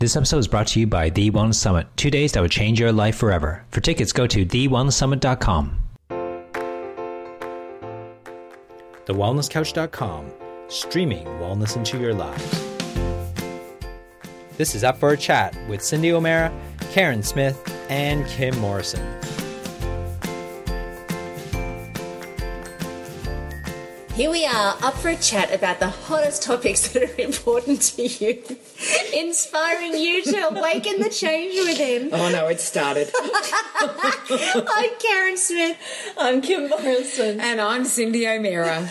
This episode is brought to you by The Wellness Summit, 2 days that would change your life forever. For tickets, go to thewellnesssummit.com. TheWellnessCouch.com, streaming wellness into your lives. This is Up for a Chat with Cindy O'Mara, Karen Smith, and Kim Morrison. Here we are, up for a chat about the hottest topics that are important to you, inspiring you to awaken the change within. Oh no, it started. I'm Karen Smith. I'm Kim Morrison. And I'm Cindy O'Mara.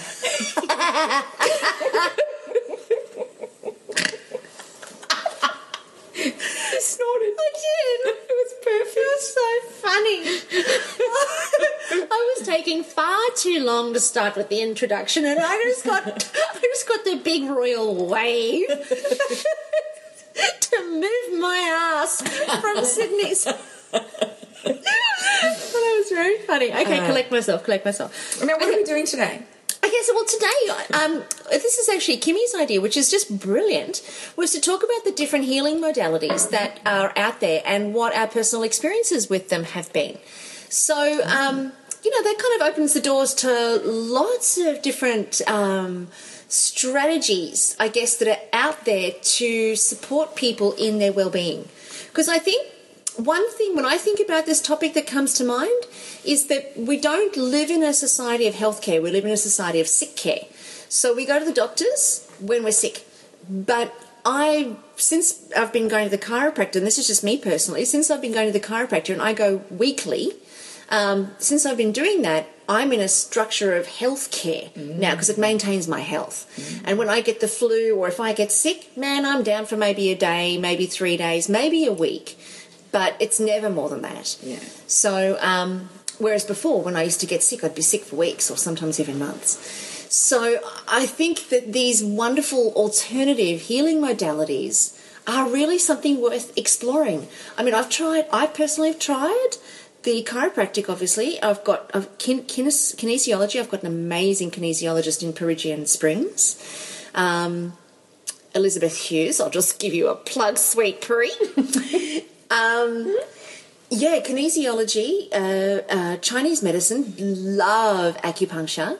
You snorted. I did. It was perfect. It was so funny. I was taking far too long to start with the introduction, and I just got the big royal wave to move my ass from Sydney. That was very funny. Okay, collect myself. Now, what are we doing today? Okay, so today, this is actually Kimmy's idea, which is just brilliant, was to talk about the different healing modalities that are out there and what our personal experiences with them have been. So, that kind of opens the doors to lots of different strategies, I guess, that are out there to support people in their well-being. Because I think one thing, when I think about this topic that comes to mind, is that we don't live in a society of healthcare. We live in a society of sick care. So we go to the doctors when we're sick. But since I've been going to the chiropractor, and this is just me personally, since I've been going to the chiropractor and I go weekly, since I've been doing that, I'm in a structure of healthcare now because it maintains my health. And when I get the flu or if I get sick, man, I'm down for maybe a day, maybe 3 days, maybe a week. But it's never more than that. Yeah. So, whereas before, when I used to get sick, I'd be sick for weeks or sometimes even months. So I think that these wonderful alternative healing modalities are really something worth exploring. I mean, I personally have tried the chiropractic, obviously. I've got kinesiology. I've got an amazing kinesiologist in Perugian Springs. Elizabeth Hughes. I'll just give you a plug, sweet Puri. Kinesiology, Chinese medicine, love acupuncture,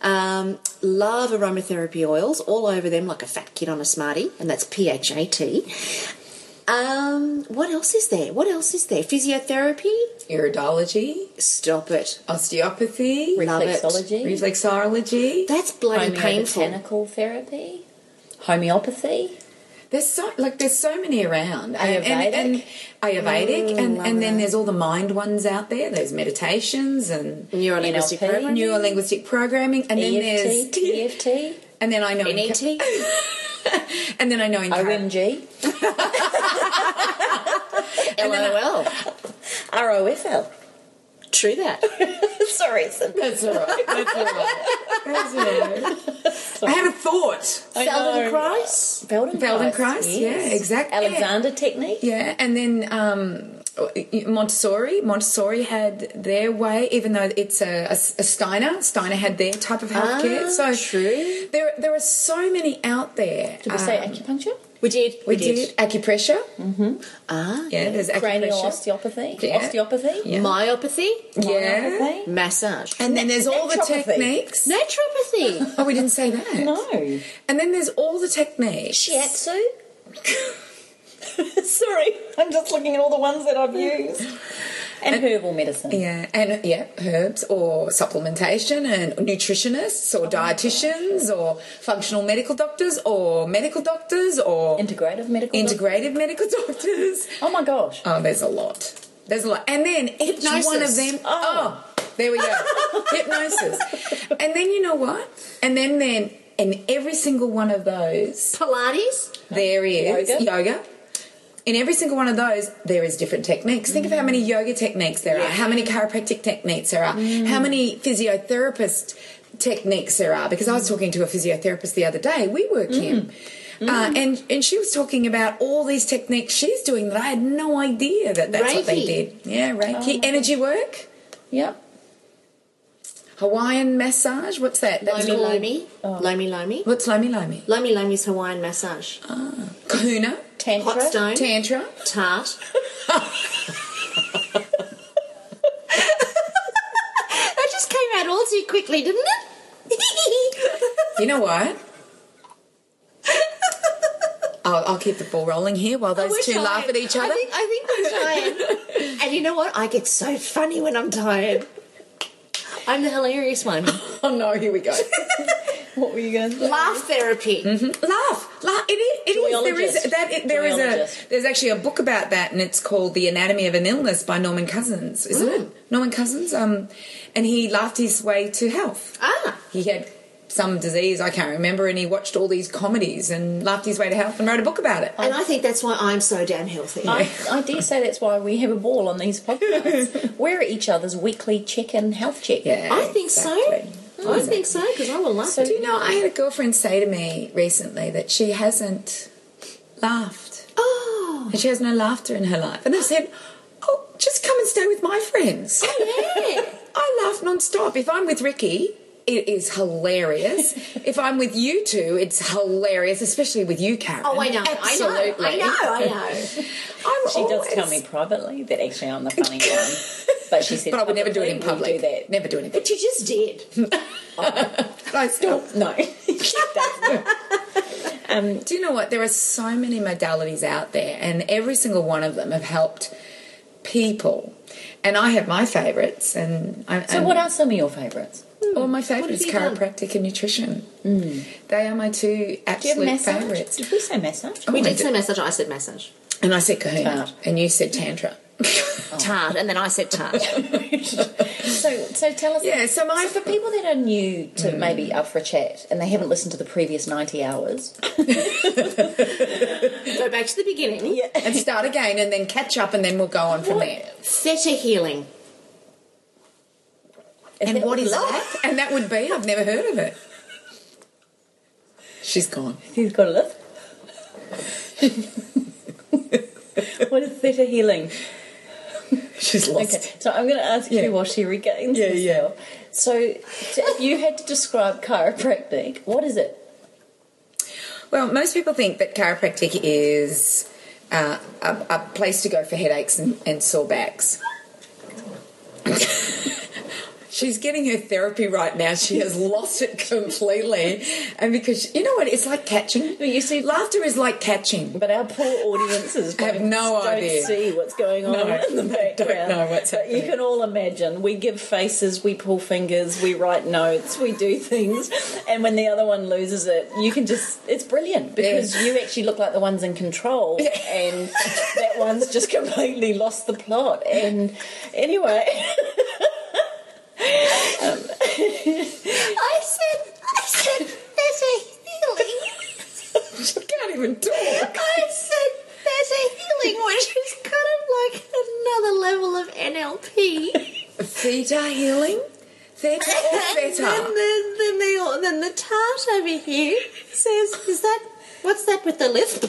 love aromatherapy oils, all over them like a fat kid on a Smartie, and that's PHAT. What else is there? Physiotherapy? Iridology. Stop it. Osteopathy. Reflexology. That's bloody painful. Botanical therapy. Homeopathy. There's so many around. Ayurvedic. Ayurvedic, and then there's all the mind ones out there. There's meditations and Neurolinguistic programming, and then there's EFT, and then I know NET, and then I know in OMG, LOL, ROFL. True that. Sorry, That's all right. I had a thought. Feldenkrais? Yes. Yeah, exactly. Alexander technique. Yeah, and then Montessori had their way, even though it's a Steiner. Steiner had their type of healthcare. So true. There are so many out there. Did we say acupuncture? We did. Acupressure. Mm-hmm. Yeah, there's acupressure. Cranial osteopathy. Yeah. Osteopathy. Yeah. Myopathy. Yeah. Massage. And then there's all the techniques. Naturopathy. Oh, we didn't say that. No. And then there's all the techniques. Shiatsu. Sorry, I'm just looking at all the ones that I've used. And herbal medicine. Yeah, and herbs or supplementation and nutritionists or dietitians or functional medical doctors or integrative medical doctors. Oh my gosh. Oh, there's a lot. And then each one of them. Oh, there we go. Hypnosis. And then you know what? And then in every single one of those, Pilates. There is yoga. In every single one of those, there is different techniques. Think of how many yoga techniques there are, how many chiropractic techniques there are, how many physiotherapist techniques there are. Because I was talking to a physiotherapist the other day. We work Kim. And she was talking about all these techniques she's doing that I had no idea that's what they did. Yeah, Reiki. Energy work. Yep. Hawaiian massage. What's that? That's called- Lomi. Lomi. What's Lomi Lomi? Lomi's Hawaiian massage. Kahuna. Tantra. Hot stone. Tantra. Tart. That just came out all too quickly, didn't it? You know what? I'll keep the ball rolling here while those two laugh at each other. I think we're tired. And you know what? I get so funny when I'm tired. I'm the hilarious one. Oh no, here we go. What were you going to say? Laugh therapy. Laugh. There's actually a book about that, and it's called The Anatomy of an Illness by Norman Cousins, isn't it? Norman Cousins. And he laughed his way to health. He had some disease, I can't remember, and he watched all these comedies and laughed his way to health and wrote a book about it. And I think that's why I'm so damn healthy. I dare say that's why we have a ball on these podcasts. We're each other's weekly check-in health check. Yeah, I think so. I think so, because I will laugh. Do you know, I had a girlfriend say to me recently that she hasn't laughed. Oh. And she has no laughter in her life. And I said, oh, just come and stay with my friends. Oh, yeah. I laugh non-stop. If I'm with Ricky, it is hilarious. If I'm with you two, it's hilarious, especially with you, Karen. Oh, I know. Absolutely. I know. She does tell me privately that actually I'm the funny one. But she said, but I would never do it in public. Do that. Never do it in public. But you just did. I still... No, she doesn't. Do you know what? There are so many modalities out there, and every single one of them have helped people. And I have my favourites. So what are some of your favourites? All my favourites, chiropractic and nutrition. They are my two absolute favourites. Did we say massage? We did say massage. I said massage. And I said kahuna. Tart. And you said tantra. Tart. And then I said tart. So tell us. Yeah, so for people that are new to maybe up for a chat and they haven't listened to the previous 90 hours. Go back to the beginning. Yeah. And start again and then catch up and then we'll go on from there. Theta healing. And what is that? And that would be? I've never heard of it. She's gone. She's got a lift. What is theta healing? She's lost. Okay, so I'm going to ask you while she regains herself. So if you had to describe chiropractic, what is it? Well, most people think that chiropractic is a place to go for headaches and sore backs. She's getting her therapy right now. She has lost it completely. And because, you know what, it's like catching. But you see, laughter is like catching. But our poor audiences have no idea. Don't see what's going on in the background. Don't know what's happening. You can all imagine. We give faces, we pull fingers, we write notes, we do things. And when the other one loses it, you can just... It's brilliant because you actually look like the one's in control and that one's just completely lost the plot. And anyway... I said theta healing. She can't even talk. I said theta healing, which is kind of like another level of NLP. Theta healing? Theta or theta? Then the tart over here says, what's that with the lift?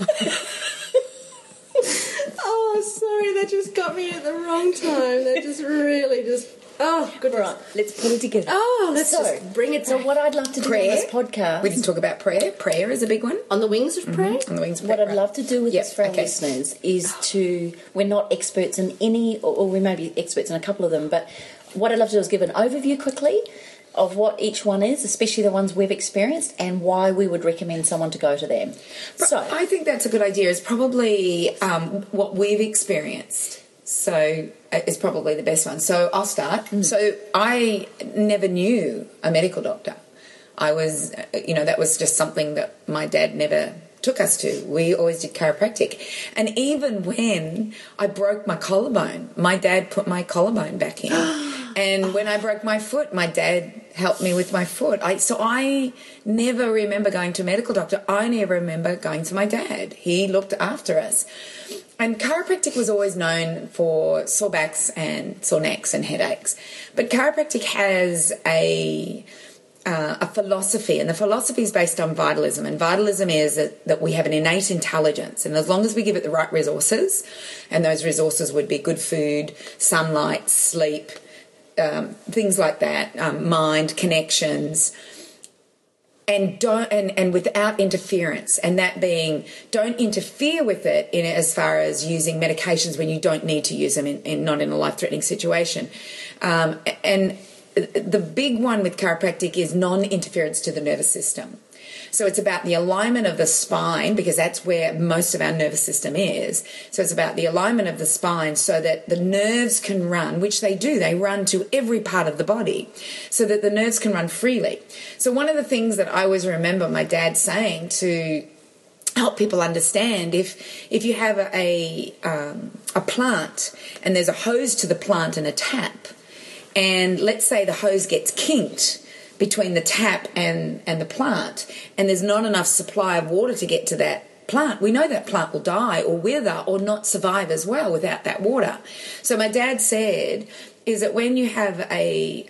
Oh, sorry, that just got me at the wrong time. That just really just... Oh, good. Right, let's put it together. Oh, let's just bring it back. So what I'd love to do on this podcast... We can talk about prayer. Prayer is a big one. On the wings of prayer? On the wings of prayer. What I'd love to do with this for our listeners is to... We're not experts in any... Or we may be experts in a couple of them, but what I'd love to do is give an overview quickly of what each one is, especially the ones we've experienced, and why we would recommend someone to go to them. So I think that's a good idea. It's probably what we've experienced. So it's probably the best one. So I'll start. So I never knew a medical doctor. I was, that was just something that my dad never took us to. We always did chiropractic. And even when I broke my collarbone, my dad put my collarbone back in. And when I broke my foot, my dad helped me with my foot. So I never remember going to a medical doctor. I only ever remember going to my dad. He looked after us. And chiropractic was always known for sore backs and sore necks and headaches. But chiropractic has a philosophy, and the philosophy is based on vitalism. And vitalism is that we have an innate intelligence, and as long as we give it the right resources, and those resources would be good food, sunlight, sleep, things like that, mind connections, and without interference, and that being, don't interfere with it in as far as using medications when you don't need to use them not in a life-threatening situation. And the big one with chiropractic is non-interference to the nervous system. So it's about the alignment of the spine, because that's where most of our nervous system is. So it's about the alignment of the spine so that the nerves can run, which they do. They run to every part of the body so that the nerves can run freely. So one of the things that I always remember my dad saying to help people understand, if you have a plant and there's a hose to the plant and a tap, and let's say the hose gets kinked between the tap and the plant, and there's not enough supply of water to get to that plant, we know that plant will die or wither or not survive as well without that water. So my dad said is that when you have a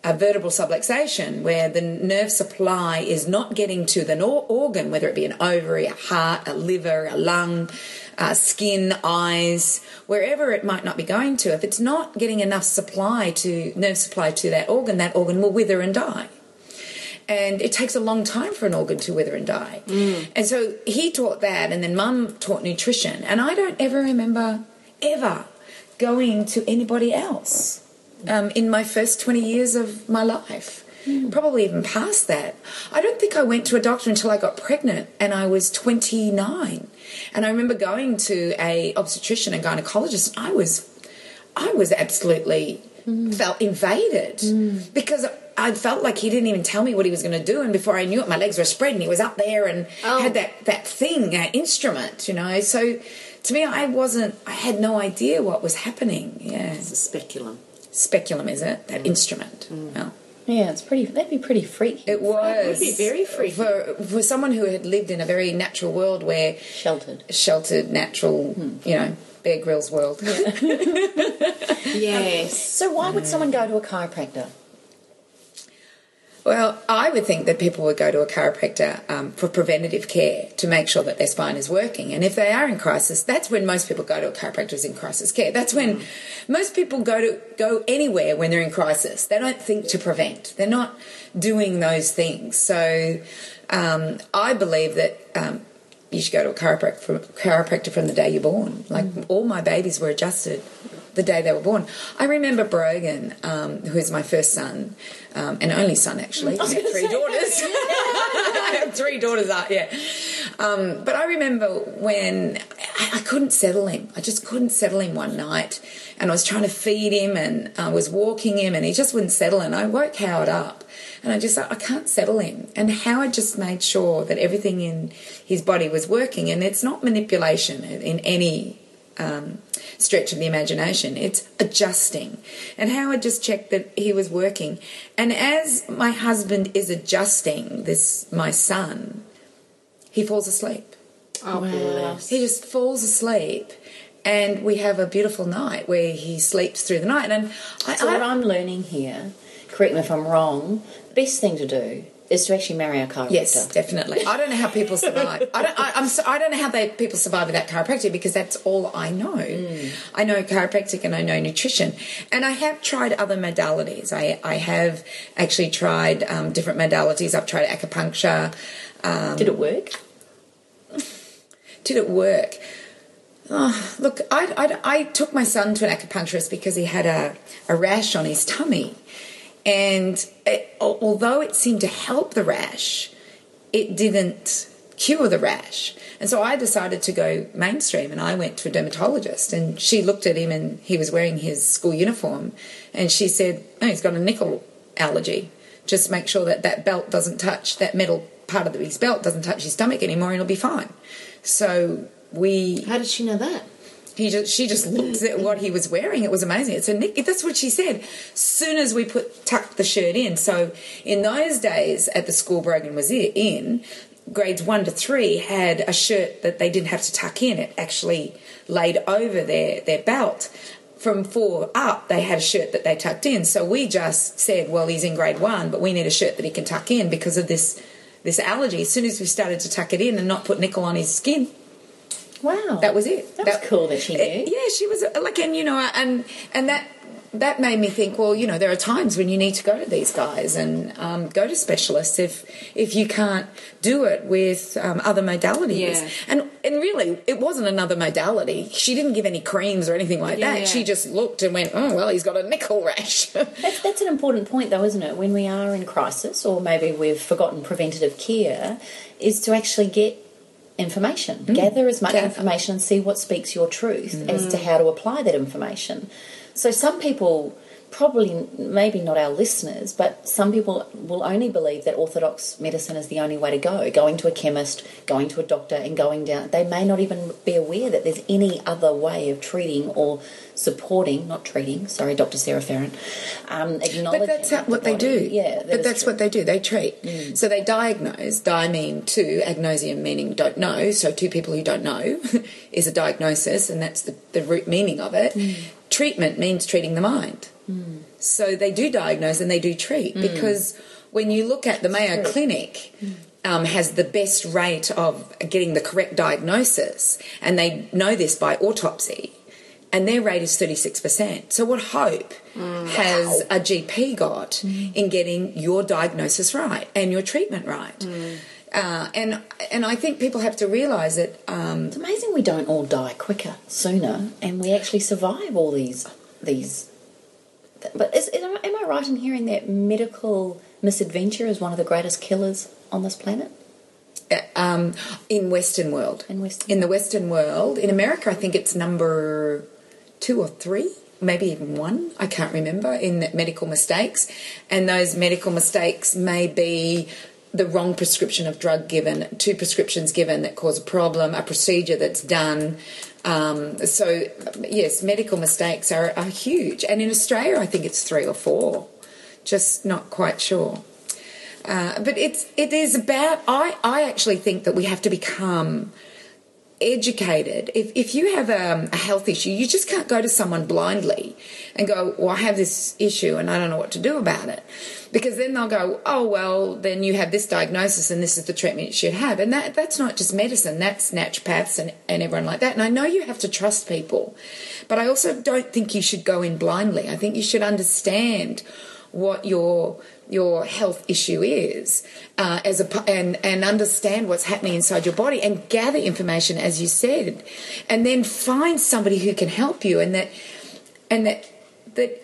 vertebral subluxation where the nerve supply is not getting to the organ, whether it be an ovary, a heart, a liver, a lung, skin, eyes, wherever it might not be going to, if it's not getting enough nerve supply to that organ will wither and die. And it takes a long time for an organ to wither and die. And so he taught that, and then Mum taught nutrition. And I don't ever remember ever going to anybody else in my first 20 years of my life. Probably even past that. I don't think I went to a doctor until I got pregnant, and I was 29. And I remember going to a obstetrician and gynecologist. I was absolutely felt invaded because I felt like he didn't even tell me what he was going to do, and before I knew it, my legs were spread and he was up there and had that instrument, you know. So to me, I had no idea what was happening. Yeah, it's a speculum. Speculum, is it? That instrument. Well, yeah, that'd be pretty freaky. It was. It would be very freaky. For someone who had lived in a very natural world where... Sheltered, natural, you know, Bear Grylls world. Yes. So why would someone go to a chiropractor? Well, I would think that people would go to a chiropractor for preventative care to make sure that their spine is working. And if they are in crisis, that's when most people go to a chiropractor is in crisis care. That's when most people go anywhere when they're in crisis. They don't think to prevent. They're not doing those things. So I believe that you should go to a chiropractor from the day you're born. Like all my babies were adjusted the day they were born. I remember Brogan, who is my first son, and only son actually. I had 3 daughters. I have 3 daughters, yeah. But I remember when I couldn't settle him. I just couldn't settle him one night, and I was trying to feed him, and I was walking him, and he just wouldn't settle. And I woke Howard up, and I just thought, I can't settle him. And Howard just made sure that everything in his body was working, and it's not manipulation in any stretch of the imagination. It's adjusting. And Howard just checked that he was working. And as my husband is adjusting my son, he falls asleep. Oh, wow. He just falls asleep. And we have a beautiful night where he sleeps through the night. And what I'm learning here, correct me if I'm wrong, the best thing to do is to actually marry a chiropractor. Yes, definitely. I don't know how people survive. I don't know how people survive without chiropractic, because that's all I know. I know chiropractic and I know nutrition, and I have tried other modalities. I have actually tried different modalities. I've tried acupuncture. Did it work? Did it work? Oh, look, I took my son to an acupuncturist because he had a rash on his tummy. And although it seemed to help the rash, it didn't cure the rash. And so I decided to go mainstream, and I went to a dermatologist, and she looked at him, and he was wearing his school uniform, and she said, oh, he's got a nickel allergy. Just make sure that belt doesn't touch, that metal part of his belt doesn't touch his stomach anymore, and he'll be fine. So How did she know that? She just looked at what he was wearing. It was amazing. It's a nick. That's what she said. Soon as we tucked the shirt in. So in those days at the school Brogan was in, grades 1 to 3 had a shirt that they didn't have to tuck in. It actually laid over their belt. From 4 up, they had a shirt that they tucked in. So we just said, well, he's in grade 1, but we need a shirt that he can tuck in because of this allergy. As soon as we started to tuck it in and not put nickel on his skin, wow, that was it. That was cool that she knew. Yeah, she was like, and you know, and that that made me think, well, there are times when you need to go to these guys and go to specialists if you can't do it with other modalities. Yeah. And really, it wasn't another modality. She didn't give any creams or anything like that. Yeah. She just looked and went, oh, well, he's got a nickel rash. That's an important point, though, isn't it? When we are in crisis, or maybe we've forgotten preventative care, is to actually get information. Gather as much information and see what speaks your truth as to how to apply that information. So some people, probably maybe not our listeners, but some people will only believe that orthodox medicine is the only way to go. Going to a chemist, going to a doctor and going down. They may not even be aware that there's any other way of treating or supporting, not treating, sorry, Dr. Sarah Farron, acknowledging. But that's what they do. Yeah, but that's what they do. They treat. So they diagnose. Di mean two, agnosia meaning don't know. So two people who don't know is a diagnosis, and that's the root meaning of it. Treatment means treating the mind. So they do diagnose and they do treat, because when you look at the Mayo Clinic, has the best rate of getting the correct diagnosis, and they know this by autopsy, and their rate is 36%. So what hope has a GP got in getting your diagnosis right and your treatment right? And I think people have to realise that... it's amazing we don't all die quicker, sooner, and we actually survive all these. But am I right in hearing that medical misadventure is one of the greatest killers on this planet? In Western world. In the Western world. In America, I think it's number 2 or 3, maybe even 1, I can't remember, in medical mistakes. And those medical mistakes may be the wrong prescription of drug given, 2 prescriptions given that cause a problem, a procedure that's done. So, yes, medical mistakes are huge. And in Australia, I think it's 3 or 4. Just not quite sure. But it is about... I actually think that we have to become educated. If you have a health issue, you just can't go to someone blindly and go, well, I have this issue and I don't know what to do about it. Because then they'll go, oh, well, then you have this diagnosis and this is the treatment you should have. And that's not just medicine, that's naturopaths and everyone like that. And I know you have to trust people, but I also don't think you should go in blindly. I think you should understand what your health issue is, and understand what's happening inside your body and gather information, as you said, and then find somebody who can help you, and that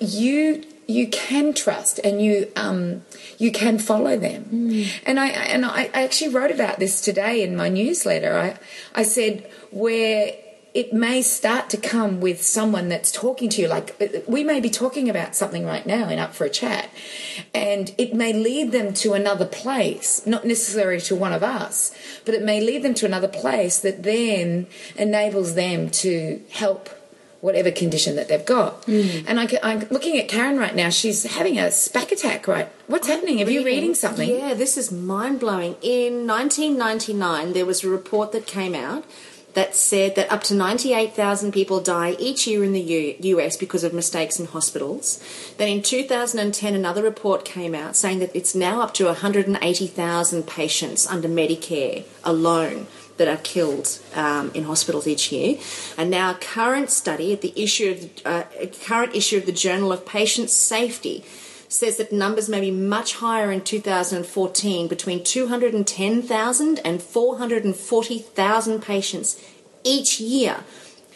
you can trust and you can follow them. And I actually wrote about this today in my newsletter. I said where it may start to come with someone that's talking to you, like we may be talking about something right now and up for a chat, and it may lead them to another place, not necessarily to one of us, but it may lead them to another place that then enables them to help whatever condition that they've got. And I'm looking at Karen right now. She's having a SPAC attack, right? What's happening? Have you reading something? Yeah, this is mind-blowing. In 1999, there was a report that came out that said that up to 98,000 people die each year in the US because of mistakes in hospitals. Then in 2010, another report came out saying that it's now up to 180,000 patients under Medicare alone that are killed in hospitals each year. And now a current study at the current issue of the Journal of Patient Safety says that numbers may be much higher in 2014, between 210,000 and 440,000 patients each year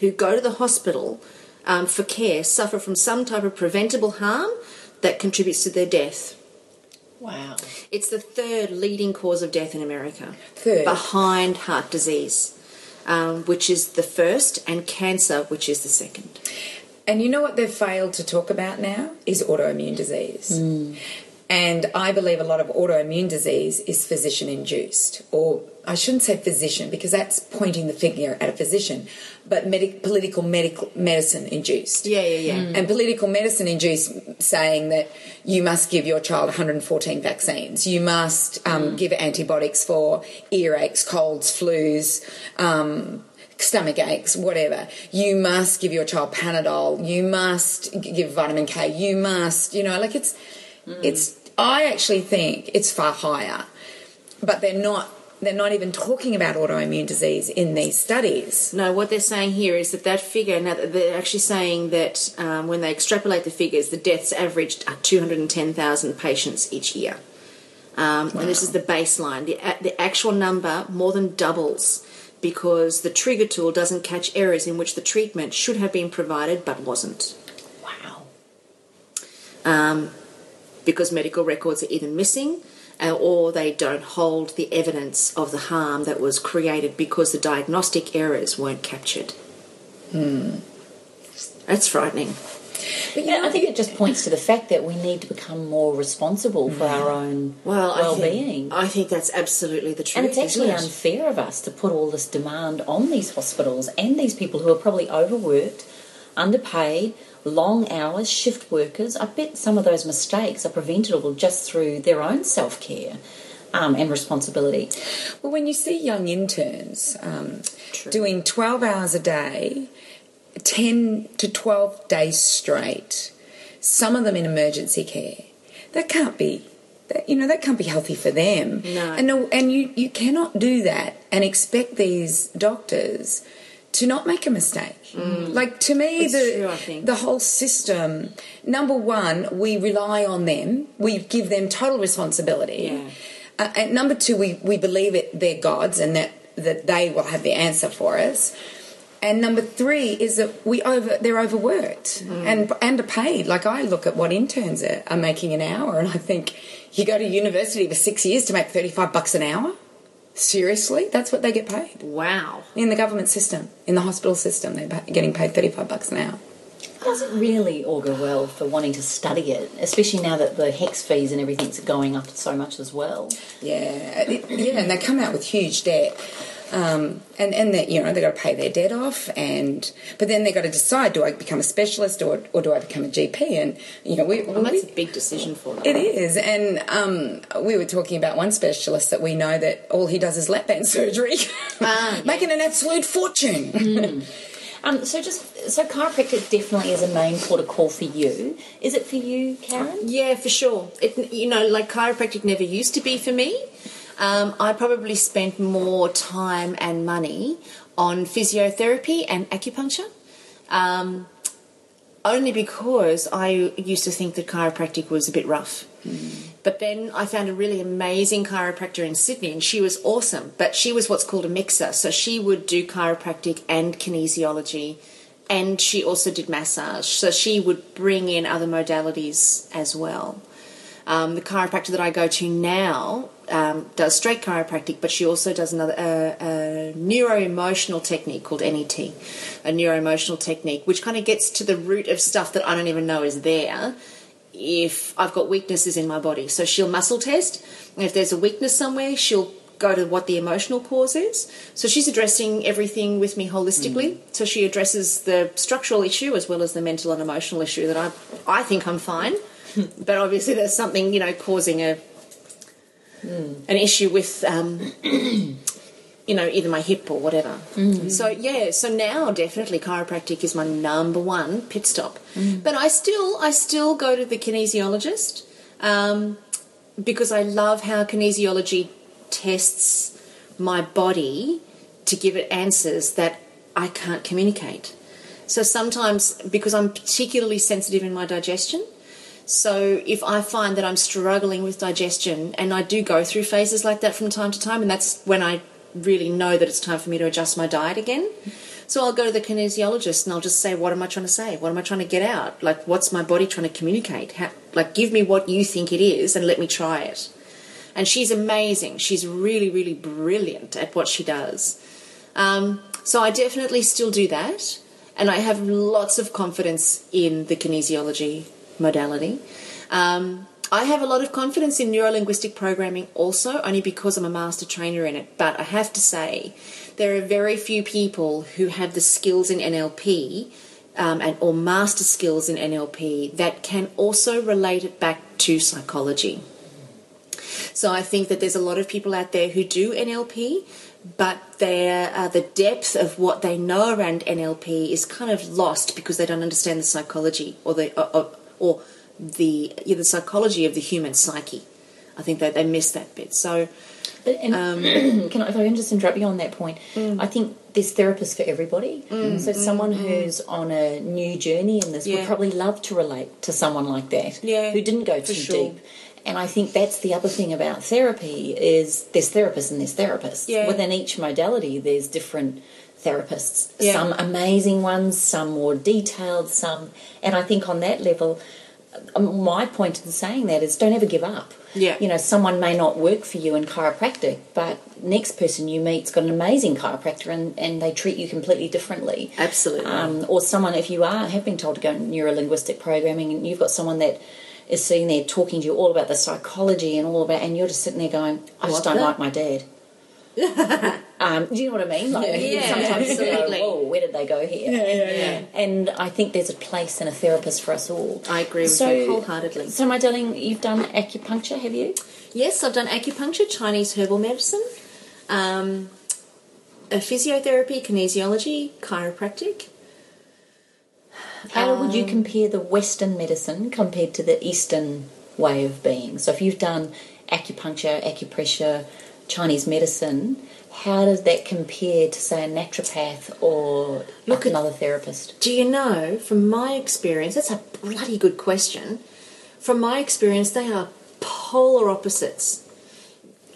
who go to the hospital for care suffer from some type of preventable harm that contributes to their death. Wow. It's the 3rd leading cause of death in America. 3rd. Behind heart disease, which is the 1st, and cancer, which is the 2nd. And you know what they've failed to talk about now is autoimmune disease. And I believe a lot of autoimmune disease is physician-induced, or I shouldn't say physician because that's pointing the finger at a physician, but political medicine-induced. Yeah. And political medicine-induced saying that you must give your child 114 vaccines. You must give antibiotics for earaches, colds, flus, stomach aches, whatever. You must give your child Panadol. You must give vitamin K. You must, it's, I actually think it's far higher, but they're not they're not even talking about autoimmune disease in these studies. No, what they're saying here is that figure, now they're actually saying that when they extrapolate the figures, the deaths averaged 210,000 patients each year. Wow. And this is the baseline. The actual number more than doubles because the trigger tool doesn't catch errors in which the treatment should have been provided but wasn't. Wow. Because medical records are either missing or they don't hold the evidence of the harm that was created because the diagnostic errors weren't captured. That's frightening. But I think it just points to the fact that we need to become more responsible for our own well-being. I think that's absolutely the truth. And it's actually unfair of us to put all this demand on these hospitals and these people who are probably overworked, underpaid, long hours, shift workers. I bet some of those mistakes are preventable just through their own self-care and responsibility. Well, when you see young interns doing 12 hours a day, 10 to 12 days straight, some of them in emergency care, that can't be healthy for them. No. And you cannot do that and expect these doctors to not make a mistake. Like, to me, the whole system, number one, we rely on them. We give them total responsibility. Yeah. And number two, we believe they're gods and that they will have the answer for us. And number three is that they're overworked and underpaid. Like, I look at what interns are making an hour and I think, you go to university for 6 years to make $35 an hour? Seriously? That's what they get paid? Wow. In the government system, in the hospital system, they're getting paid $35 an hour. Does it really augur well for wanting to study it, especially now that the HECS fees and everything's going up so much as well? Yeah, and they come out with huge debt. And that, they've got to pay their debt off, but then they've got to decide, do I become a specialist or do I become a GP? And that's a big decision for them. It is, and we were talking about one specialist that we know that all he does is lap band surgery, making an absolute fortune. So chiropractic definitely is a main port of call for you. Is it for you, Karen? Yeah, for sure. Chiropractic never used to be for me. I probably spent more time and money on physiotherapy and acupuncture, only because I used to think that chiropractic was a bit rough. But then I found a really amazing chiropractor in Sydney, and she was awesome, but she was what's called a mixer. So she would do chiropractic and kinesiology, and she also did massage. So she would bring in other modalities as well. The chiropractor that I go to now does straight chiropractic, but she also does another neuro-emotional technique called NET, a neuro-emotional technique, which kind of gets to the root of stuff that I don't even know is there if I've got weaknesses in my body. So she'll muscle test, and if there's a weakness somewhere, she'll go to what the emotional cause is. So she's addressing everything with me holistically. So she addresses the structural issue as well as the mental and emotional issue that I think I'm fine. But obviously there's something, causing an issue with, either my hip or whatever. So now definitely chiropractic is my number one pit stop. But I still go to the kinesiologist because I love how kinesiology tests my body to give it answers that I can't communicate. So sometimes, because I'm particularly sensitive in my digestion, so if I find that I'm struggling with digestion, and I do go through phases like that from time to time, and that's when I really know that it's time for me to adjust my diet again. So I'll go to the kinesiologist and I'll just say, what am I trying to say? What am I trying to get out? Like, what's my body trying to communicate? Give me what you think it is and let me try it. And she's amazing. She's really, really brilliant at what she does. So I definitely still do that. And I have lots of confidence in the kinesiology modality. I have a lot of confidence in neuro-linguistic programming also, only because I'm a master trainer in it. But I have to say, there are very few people who have the skills in NLP or master skills in NLP that can also relate it back to psychology. So I think that there's a lot of people out there who do NLP, but the depth of what they know around NLP is kind of lost because they don't understand the psychology or the psychology of the human psyche. I think that they miss that bit. So, can I, if I can just interrupt you on that point, I think there's therapists for everybody. So someone who's on a new journey in this would probably love to relate to someone like that who didn't go too deep. And I think that's the other thing about therapy is there's therapists and there's therapists. Yeah. Within each modality, there's different therapists. Yeah. Some amazing ones, some more detailed, some... And I think on that level, my point in saying that is don't ever give up. Yeah. You know, someone may not work for you in chiropractic, but next person you meet's got an amazing chiropractor and they treat you completely differently. Absolutely. Or someone, if you have been told to go neuro-linguistic programming and you've got someone that is sitting there talking to you all about the psychology and all about, and you're just sitting there going, I just don't like my dad. Do you know what I mean? Like, sometimes you go, whoa, where did they go here? Yeah. And I think there's a place in a therapist for us all. I agree with you wholeheartedly. So, my darling, you've done acupuncture, have you? Yes, I've done acupuncture, Chinese herbal medicine, physiotherapy, kinesiology, chiropractic. How would you compare the Western medicine compared to the Eastern way of being? So if you've done acupuncture, acupressure, Chinese medicine, how does that compare to, say, a naturopath or another therapist? Do you know, from my experience, that's a bloody good question. From my experience, they are polar opposites.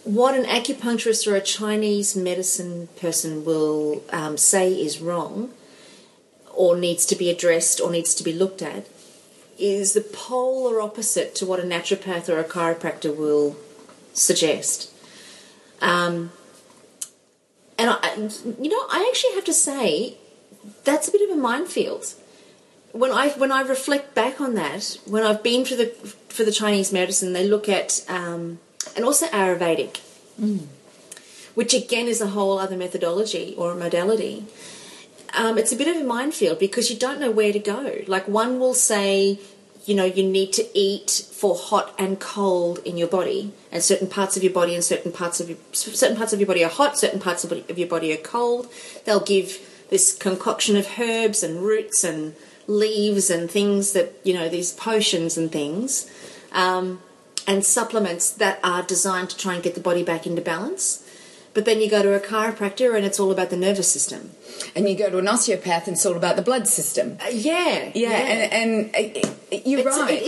What an acupuncturist or a Chinese medicine person will say is wrong or needs to be addressed or needs to be looked at is the polar opposite to what a naturopath or a chiropractor will suggest. And I actually have to say that's a bit of a minefield. When I reflect back on that, when I've been for the Chinese medicine, they look at and also Ayurvedic, which again is a whole other methodology or modality. It's a bit of a minefield because you don't know where to go. Like one will say, you need to eat for hot and cold in your body, and certain parts of your body and certain parts of your body are hot, certain parts of your body are cold. They'll give this concoction of herbs and roots and leaves and things that, these potions and things, and supplements that are designed to try and get the body back into balance. But then you go to a chiropractor and it's all about the nervous system. And you go to an osteopath and it's all about the blood system. Yeah. And you're right. It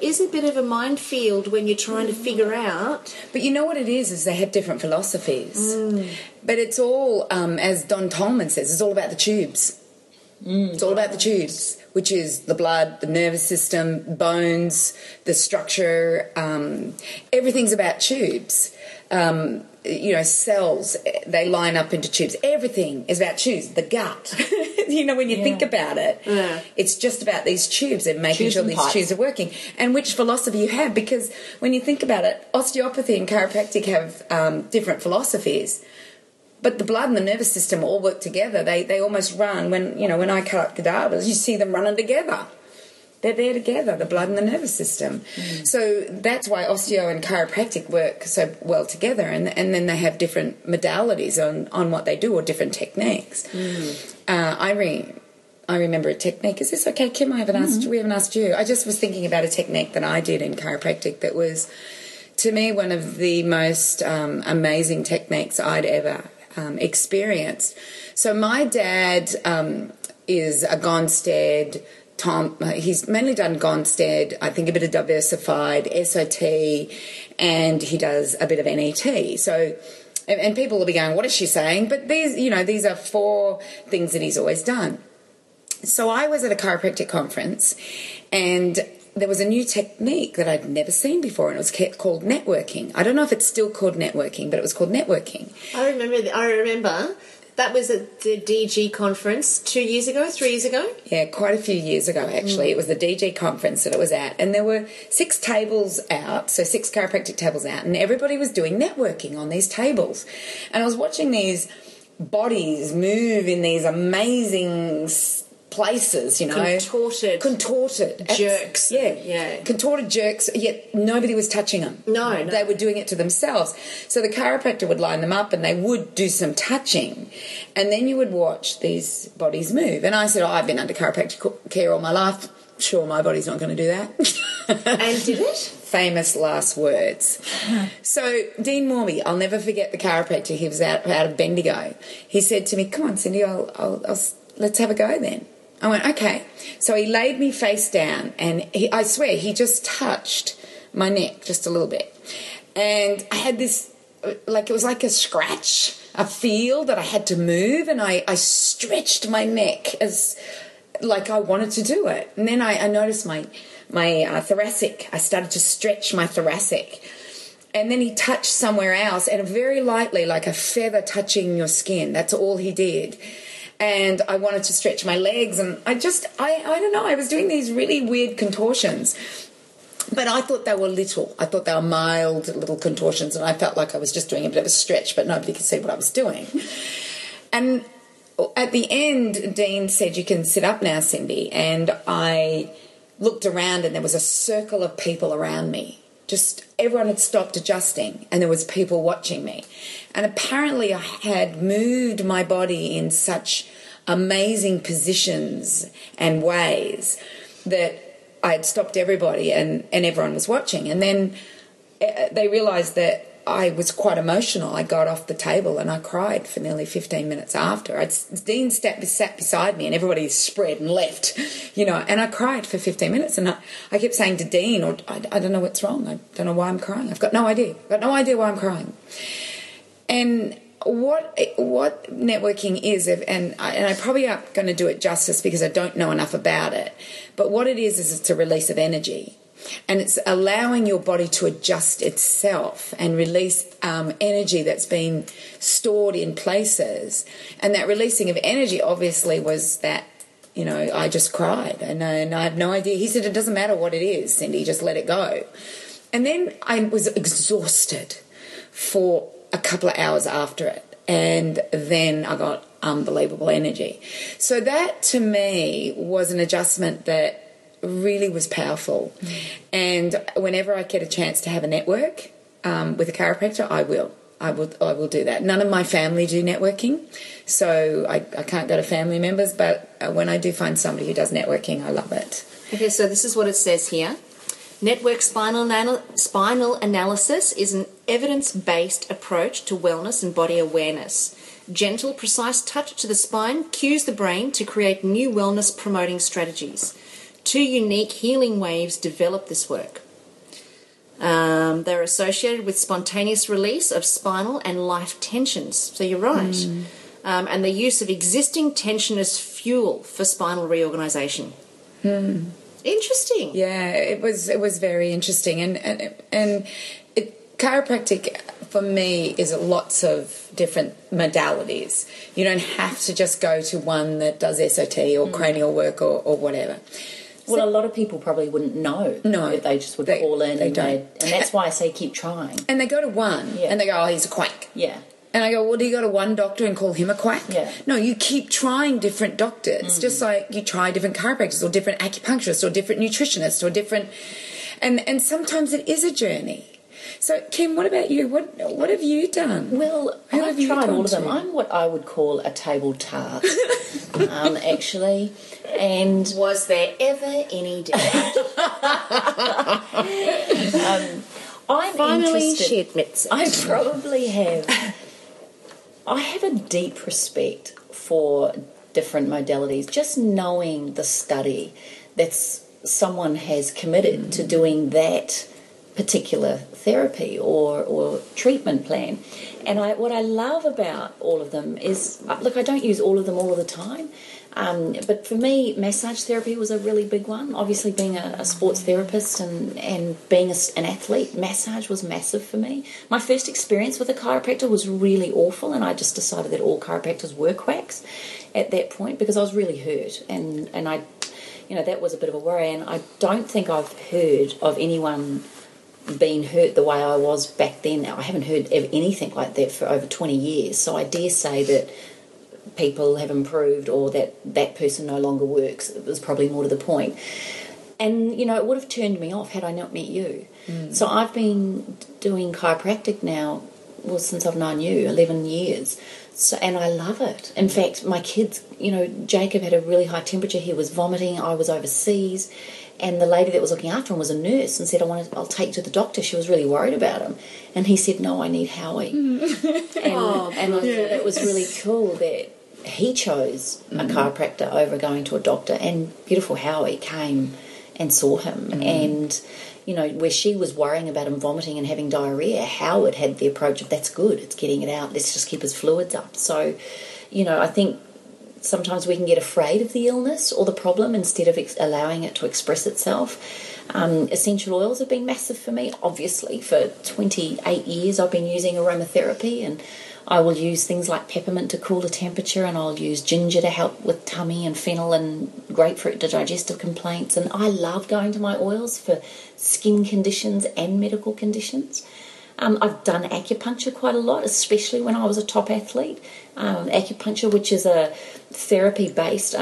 is a bit of a minefield when you're trying to figure out. But you know what it is they have different philosophies. But it's all, as Don Tolman says, it's all about the tubes. It's all about the tubes, which is the blood, the nervous system, bones, the structure. Everything's about tubes. Cells, they line up into tubes. Everything is about tubes. The gut. When you think about it, it's just about these tubes and making sure these tubes are working. And which philosophy you have, because when you think about it, osteopathy and chiropractic have different philosophies. But the blood and the nervous system all work together. They almost run. When I cut up cadavers, you see them running together. They're there together, the blood and the nervous system. So that's why osteo and chiropractic work so well together, and then they have different modalities on what they do, or different techniques. I remember a technique. Is this okay, Kim? We haven't asked you. I just was thinking about a technique that I did in chiropractic that was, to me, one of the most amazing techniques I'd ever experienced. So my dad is a Gonstead. He's mainly done Gonstead, I think a bit of diversified, SOT, and he does a bit of NET. So, and people will be going, what is she saying? But these are 4 things that he's always done. So I was at a chiropractic conference, and there was a new technique that I'd never seen before, and it was called networking. I don't know if it's still called networking, but it was called networking. I remember. That was at the DG conference 3 years ago? Yeah, quite a few years ago, actually. It was the DG conference that it was at. And there were 6 tables out, so 6 chiropractic tables out, and everybody was doing networking on these tables. And I was watching these bodies move in these amazing places, Contorted. Jerks. Yeah. Contorted jerks, yet nobody was touching them. No. They were doing it to themselves. So the chiropractor would line them up and they would do some touching. And then you would watch these bodies move. And I said, I've been under chiropractic care all my life. Sure, my body's not going to do that. And did it? famous last words. So Dean Morby, I'll never forget the chiropractor. He was out of Bendigo. He said to me, "Come on, Cindy, let's have a go then." I went, "Okay." So he laid me face down, and I swear he just touched my neck just a little bit, and I had this, like, it was like a scratch, a feel that I had to move, and I stretched my neck as like I wanted to do it, and then I noticed my thoracic. I started to stretch my thoracic. And then he touched somewhere else, and very lightly, like a feather touching your skin. That's all he did. And I wanted to stretch my legs, and I don't know, I was doing these really weird contortions. But I thought they were little. I thought they were mild little contortions, and I felt like I was just doing a bit of a stretch, but nobody could see what I was doing. And at the end, Dean said, "You can sit up now, Cindy." And I looked around, and there was a circle of people around me. Just everyone had stopped adjusting, and there was people watching me. And apparently I had moved my body in such amazing positions and ways that I had stopped everybody, and everyone was watching. And then they realised that I was quite emotional. I got off the table and I cried for nearly 15 minutes after. Dean sat beside me, and everybody spread and left, and I cried for 15 minutes. And I kept saying to Dean, I don't know what's wrong. I don't know why I'm crying. I've got no idea. I've got no idea why I'm crying. And what networking is, and I probably aren't going to do it justice because I don't know enough about it, but what it is it's a release of energy. And it's allowing your body to adjust itself and release energy that's been stored in places. And that releasing of energy obviously was that, I just cried. And I have no idea. He said, "It doesn't matter what it is, Cindy, just let it go." And then I was exhausted for a couple of hours after it. And then I got unbelievable energy. So that, to me, was an adjustment that really was powerful. And whenever I get a chance to have a network with a chiropractor, I will do that. None of my family do networking, so I can't go to family members, but when I do find somebody who does networking, I love it. Okay, so this is what it says here. Network spinal analysis is an evidence-based approach to wellness and body awareness. Gentle, precise touch to the spine cues the brain to create new wellness-promoting strategies. 2 unique healing waves develop this work. They're associated with spontaneous release of spinal and life tensions. So you're right. And the use of existing tension as fuel for spinal reorganisation. Interesting. Yeah, it was very interesting, and chiropractic for me is lots of different modalities. You don't have to just go to one that does SOT or cranial work or whatever. Well, a lot of people probably wouldn't know. No. If they just would call in. They don't. And that's why I say keep trying. And they go to one, and they go, "Oh, he's a quack." Yeah. And I go, "Well, do you go to one doctor and call him a quack?" Yeah. No, you keep trying different doctors, just like you try different chiropractors or different acupuncturists or different nutritionists or different... And sometimes it is a journey. So, Kim, what about you? What have you done? Well, I've tried all of them. I'm what I would call a table tart, actually. And was there ever any doubt? I'm Finally, interested. she admits it. I probably have. I have a deep respect for different modalities. Just knowing the study that someone has committed to doing that particular therapy or treatment plan. And what I love about all of them is, look, I don't use all of them all of the time. But for me, massage therapy was a really big one. Obviously, being a sports therapist and being an athlete, massage was massive for me. My first experience with a chiropractor was really awful, and I just decided that all chiropractors were quacks at that point because I was really hurt, and I, that was a bit of a worry. And I don't think I've heard of anyone being hurt the way I was back then. I haven't heard of anything like that for over 20 years. So I dare say that people have improved or that person no longer works. It was probably more to the point. And, it would have turned me off had I not met you. So I've been doing chiropractic now, since I've known you, 11 years. So, and I love it. In fact, my kids, Jacob had a really high temperature. He was vomiting. I was overseas. And the lady that was looking after him was a nurse and said, I'll take you to the doctor. She was really worried about him. And he said, no, I need Howie. And I thought it was really cool that he chose a chiropractor over going to a doctor. And beautiful Howie came and saw him. And, where she was worrying about him vomiting and having diarrhea, Howard had the approach of, that's good, it's getting it out, let's just keep his fluids up. So, I think sometimes we can get afraid of the illness or the problem instead of allowing it to express itself. Essential oils have been massive for me. Obviously, for 28 years I've been using aromatherapy, and I will use things like peppermint to cool the temperature, and I'll use ginger to help with tummy, and fennel and grapefruit to digestive complaints. And I love going to my oils for skin conditions and medical conditions. I've done acupuncture quite a lot, especially when I was a top athlete. Acupuncture, which is a therapy-based,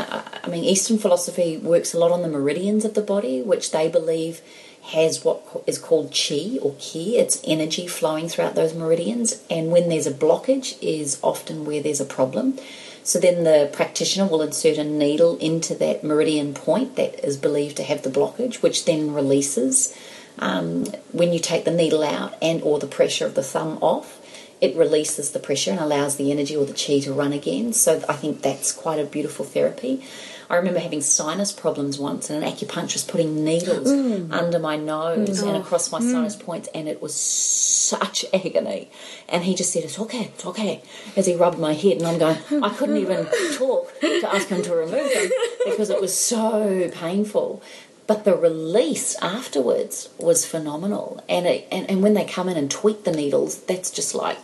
Eastern philosophy works a lot on the meridians of the body, which they believe has what is called chi or ki. It's energy flowing throughout those meridians, and when there's a blockage is often where there's a problem. So then the practitioner will insert a needle into that meridian point that is believed to have the blockage, which then releases. When you take the needle out and or the pressure of the thumb off, it releases the pressure and allows the energy or the chi to run again. So I think that's quite a beautiful therapy. I remember having sinus problems once, and an acupuncturist putting needles under my nose and across my sinus points, and it was such agony. And he just said, it's okay, as he rubbed my head, and I'm going, I couldn't even talk to ask him to remove them because it was so painful. But the release afterwards was phenomenal. And when they come in and tweak the needles, that's just like...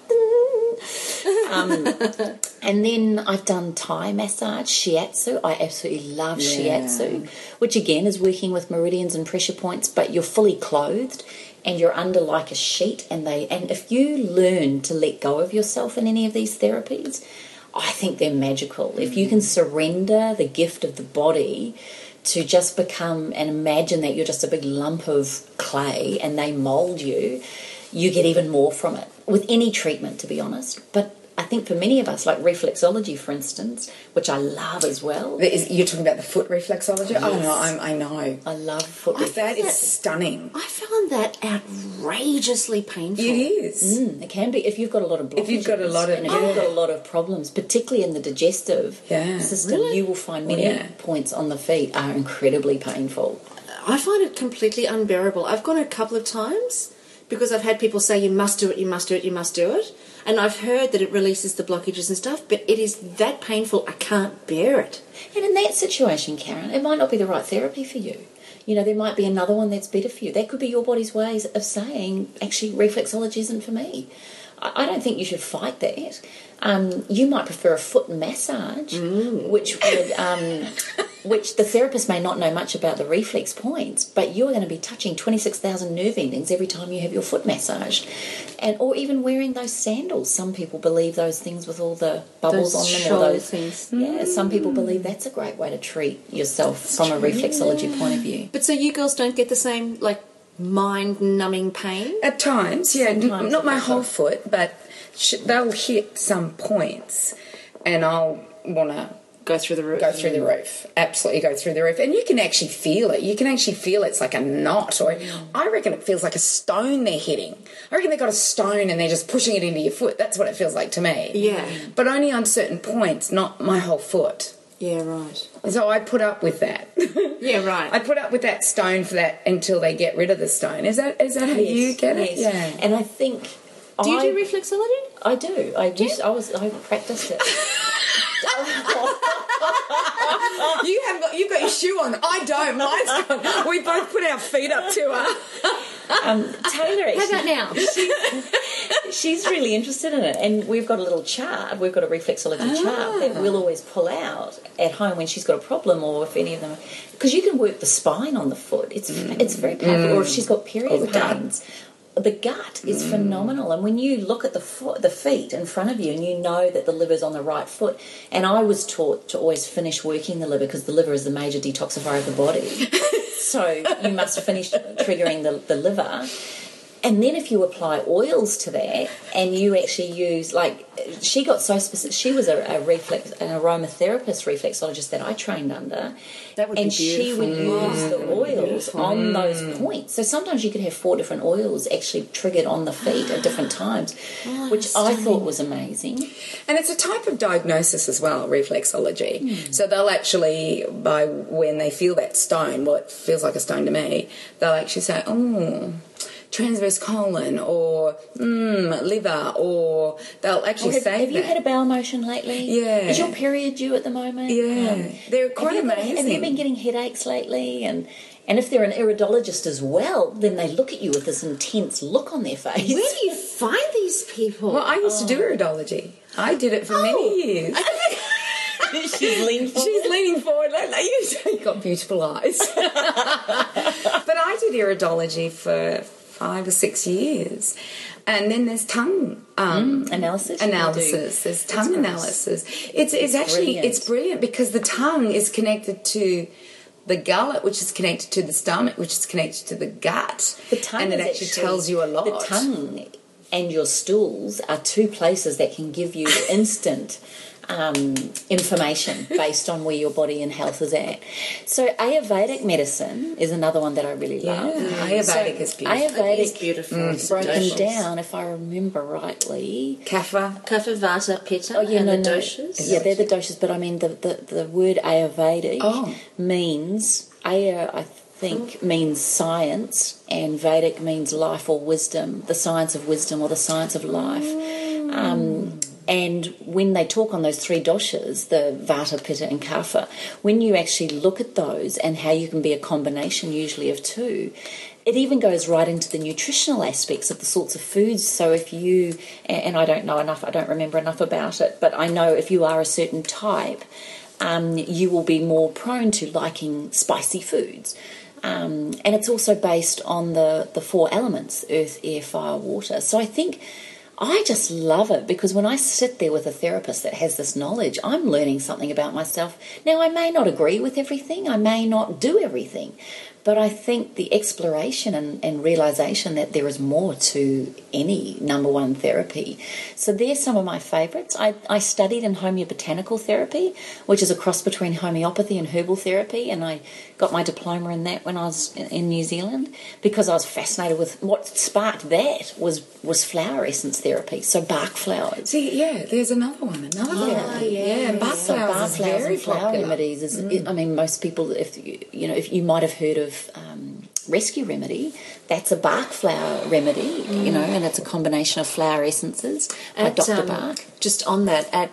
and then I've done Thai massage, shiatsu. I absolutely love shiatsu, which again is working with meridians and pressure points, but you're fully clothed and you're under like a sheet. And if you learn to let go of yourself in any of these therapies, I think they're magical. If you can surrender the gift of the body to just become and imagine that you're just a big lump of clay and they mould you, you get even more from it. With any treatment, to be honest. But I think for many of us, like reflexology, for instance, which I love as well. You're talking about the foot reflexology? Yes. Oh, no, I know. I love foot reflexology. That is stunning. I found that outrageously painful. It is. It can be if you've got a lot of blockages. If you've got a lot of problems, particularly in the digestive system, you will find many points on the feet are incredibly painful. I find it completely unbearable. I've gone a couple of times because I've had people say, you must do it, you must do it, you must do it. And I've heard that it releases the blockages and stuff, but it is that painful, I can't bear it. And in that situation, Karen, it might not be the right therapy for you. There might be another one that's better for you. That could be your body's ways of saying, actually, reflexology isn't for me. I don't think you should fight that. You might prefer a foot massage, which the therapist may not know much about the reflex points, but you're going to be touching 26,000 nerve endings every time you have your foot massaged. Or even wearing those sandals. Some people believe those things with all the bubbles on them. Or those things. Yeah, some people believe that's a great way to treat yourself from a reflexology point of view. But so you girls don't get the same, mind-numbing pain? At times, yeah. Not my whole foot, but they'll hit some points and I'll want to go through the roof. Absolutely go through the roof. And you can actually feel it. You can actually feel it's like a knot, or I reckon it feels like a stone they're hitting. I reckon they've got a stone and they're just pushing it into your foot. That's what it feels like to me. Yeah. But only on certain points, not my whole foot. Yeah, right. So I put up with that. Yeah, right. I put up with that stone for that until they get rid of the stone. Is that how you get it? Yes. Yeah. And I think... Do you do reflexology? I do. I practiced it. You've got your shoe on. I don't. Mine's gone. We both put our feet up to her. Taylor, actually, how about now? She's really interested in it, and we've got a little chart. We've got a reflexology chart that we'll always pull out at home when she's got a problem, or if any of them, because you can work the spine on the foot. It's very powerful. Or if she's got period pains. The gut is phenomenal, and when you look at the feet in front of you and you know that the liver's on the right foot, and I was taught to always finish working the liver because the liver is the major detoxifier of the body, so you must finish triggering the liver. And then if you apply oils to that and you actually use, like, she got so specific. She was an aromatherapist reflexologist that I trained under. That would be and she would use the oils on those points. So sometimes you could have 4 different oils actually triggered on the feet at different times, which I thought was amazing. And it's a type of diagnosis as well, reflexology. So they'll actually, by when they feel that stone, well, it feels like a stone to me, they'll actually say, oh, transverse colon or liver, or they'll actually say Have you had a bowel motion lately? Yeah. Is your period due at the moment? Yeah. They're quite amazing. Have you been getting headaches lately? And if they're an iridologist as well, then they look at you with this intense look on their face. Where do you find these people? Well, I used to do iridology. I did it for many years. She's leaning forward. She's leaning forward like that. You've got beautiful eyes. But I did iridology for 5 or 6 years. And then there's tongue analysis. There's tongue analysis. It's actually brilliant. It's brilliant because the tongue is connected to the gullet, which is connected to the stomach, which is connected to the gut. The tongue and it is actually tells you a lot. The tongue and your stools are 2 places that can give you instant information based on where your body and health is at. So Ayurvedic medicine is another one that I really love. Ayurvedic is beautiful. Ayurvedic It is beautiful. It's broken delicious. down, if I remember rightly. Kapha. Kapha, Vata, Pitta, Oh, yeah, and no, the no. doshas. Yeah, they're the doshas, but I mean the word Ayurvedic means, I think, means science, and Vedic means life or wisdom, the science of wisdom or the science of life. And when they talk on those 3 doshas, the Vata, Pitta and Kapha, when you actually look at those and how you can be a combination usually of 2, it even goes right into the nutritional aspects of the sorts of foods. So if you, and I don't know enough, I don't remember enough about it, but I know if you are a certain type, you will be more prone to liking spicy foods. And it's also based on the 4 elements, earth, air, fire, water. So I think I just love it because when I sit there with a therapist that has this knowledge, I'm learning something about myself. Now, I may not agree with everything, I may not do everything, but I think the exploration and realisation that there is more to any number 1 therapy. So they're some of my favourites. I studied in homeobotanical therapy, which is a cross between homeopathy and herbal therapy, and I got my diploma in that when I was in New Zealand because I was fascinated with what sparked that was flower essence therapy, so bark flowers. See, yeah, there's another one, and bark So flowers bark is flowers very and flower popular. remedies is, I mean, most people, if you might have heard of Rescue Remedy, that's a bark flower remedy, and it's a combination of flower essences by Dr. Bark. Just on that,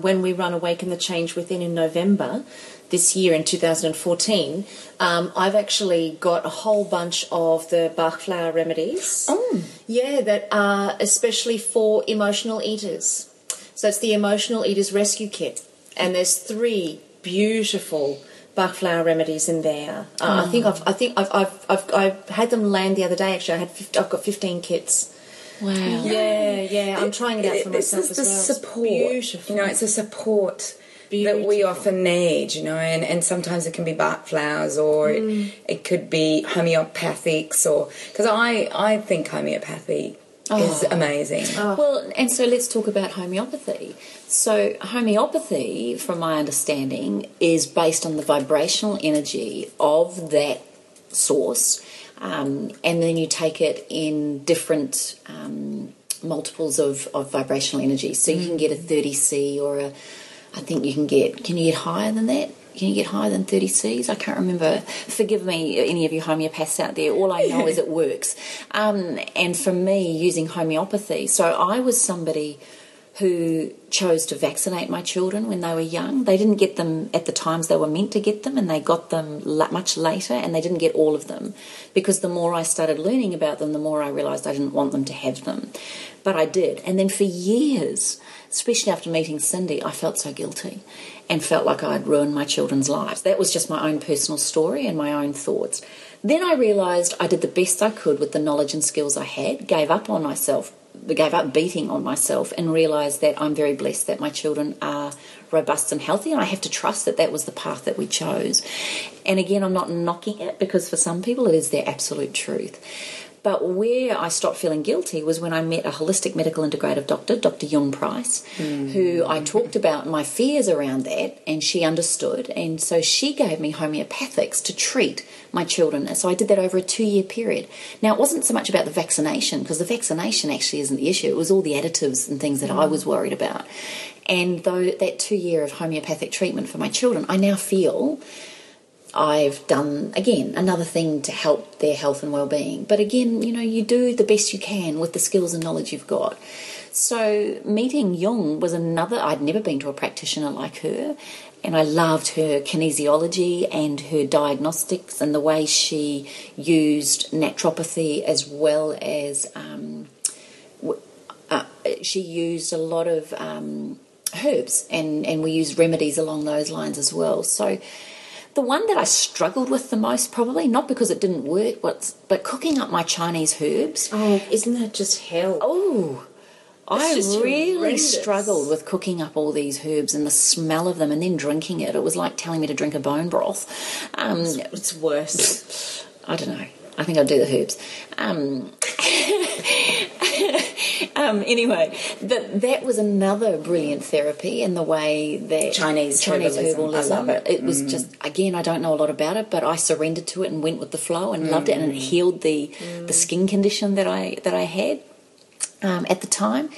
when we run Awaken the Change Within in November this year in 2014, I've actually got a whole bunch of the Bach flower remedies. Oh. Yeah, that are especially for emotional eaters. So it's the Emotional Eaters Rescue Kit. And there's 3 beautiful Bach flower remedies in there. I think I've had them land the other day. Actually, I've got 15 kits. Wow. Yeah. I'm trying it out for myself This as is well. the support. It's beautiful. It's a support that we often need, and sometimes it can be bark flowers or it could be homeopathics, or because I think homeopathy is amazing. Well, and so let's talk about homeopathy. So homeopathy, from my understanding, is based on the vibrational energy of that source, and then you take it in different multiples of vibrational energy. So you can get a 30C or I think can you get higher than that? Can you get higher than 30 Cs? I can't remember. Forgive me, any of you homeopaths out there. All I know is it works. And for me, using homeopathy, so I was somebody who chose to vaccinate my children when they were young. They didn't get them at the times they were meant to get them, and they got them much later, and they didn't get all of them because the more I started learning about them, the more I realised I didn't want them to have them. But I did. And then for years, especially after meeting Cindy, I felt so guilty and felt like I'd ruined my children's lives. That was just my own personal story and my own thoughts. Then I realised I did the best I could with the knowledge and skills I had, gave up beating on myself, and realised that I'm very blessed that my children are robust and healthy, and I have to trust that that was the path that we chose. And again, I'm not knocking it because for some people it is their absolute truth. But where I stopped feeling guilty was when I met a holistic medical integrative doctor, Dr. Jung Price, who I talked about my fears around that, and she understood. And so she gave me homeopathics to treat my children. And so I did that over a 2-year period. Now, it wasn't so much about the vaccination, because the vaccination actually isn't the issue. It was all the additives and things that I was worried about. And though that 2 year of homeopathic treatment for my children, I now feel I've done, again, another thing to help their health and well-being. But again, you do the best you can with the skills and knowledge you've got. So meeting Jung was another, I'd never been to a practitioner like her, and I loved her kinesiology and her diagnostics and the way she used naturopathy as well as she used a lot of herbs, and we used remedies along those lines as well. So the one that I struggled with the most, probably, not because it didn't work, but cooking up my Chinese herbs. Oh, isn't that just hell? Oh, I really horrendous. struggled with cooking up all these herbs and the smell of them and then drinking it. It was like telling me to drink a bone broth. It's worse. I don't know. I think I'll do the herbs. Anyway, that was another brilliant therapy in the way that Chinese herbalism. I love it. It was just, again, I don't know a lot about it, but I surrendered to it and went with the flow and loved it, and it healed the skin condition that I had. At the time,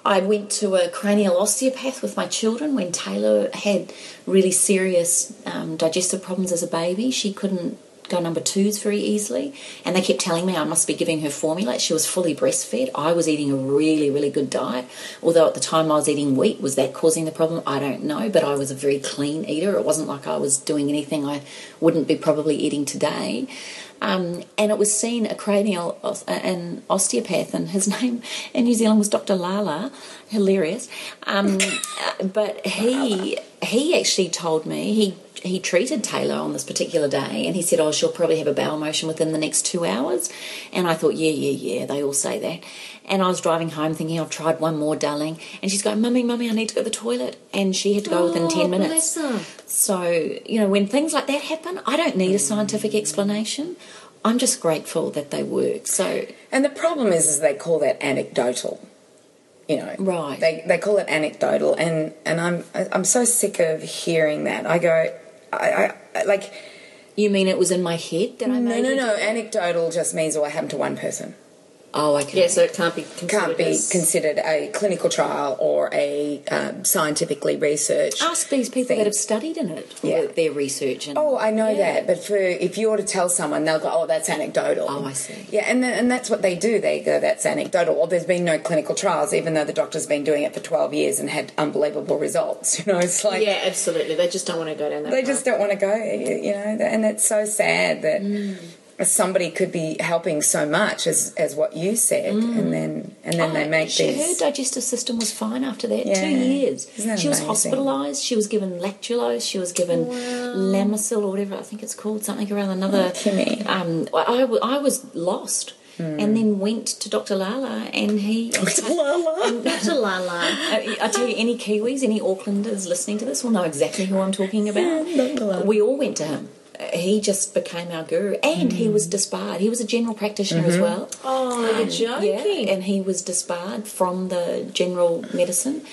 I went to a cranial osteopath with my children when Taylor had really serious digestive problems as a baby. She couldn't go number 2s very easily, and they kept telling me I must be giving her formula. She was fully breastfed. I was eating a really, really good diet, although at the time I was eating wheat. Was that causing the problem? I don't know, but I was a very clean eater. It wasn't like I was doing anything I wouldn't be probably eating today. And it was seen a cranial an osteopath, and his name in New Zealand was Dr. Lala, hilarious. But he actually told me he treated Taylor on this particular day, and he said, she'll probably have a bowel motion within the next 2 hours. And I thought, yeah, they all say that. And I was driving home thinking, I've tried one more, darling. And she's going, Mummy, I need to go to the toilet. And she had to go within 10 minutes. Bless her. So, when things like that happen, I don't need a scientific explanation. I'm just grateful that they work. So, and the problem is they call that anecdotal. Right. They call it anecdotal, and I'm so sick of hearing that. I go, I like. You mean it was in my head that I made it? No. Anecdotal just means what happened to one person. Oh, okay. Yeah, so it can't be considered a clinical trial or a scientifically researched. Ask these people that have studied in it, their research. And, I know that, but if you were to tell someone, they'll go, that's anecdotal. Oh, I see. Yeah, and that's what they do. They go, that's anecdotal. Or there's been no clinical trials, even though the doctor's been doing it for 12 years and had unbelievable results. It's like... Yeah, absolutely. They just don't want to go down that They just don't want to go, and it's so sad that... somebody could be helping so much as what you said, and then they make these... Her digestive system was fine after that. Yeah. 2 years. She was amazing? Hospitalised. She was given lactulose. She was given Lamisil or whatever I think it's called, something around another... Kimmy. I was lost. And then went to Dr. Lala, and he... Dr. Lala? Dr. Lala. I tell you, any Kiwis, any Aucklanders listening to this will know exactly who I'm talking about. Dr. Lala. We all went to him. He just became our guru, and he was disbarred. He was a general practitioner as well. Oh, you're joking. Yeah, and he was disbarred from the general medicine,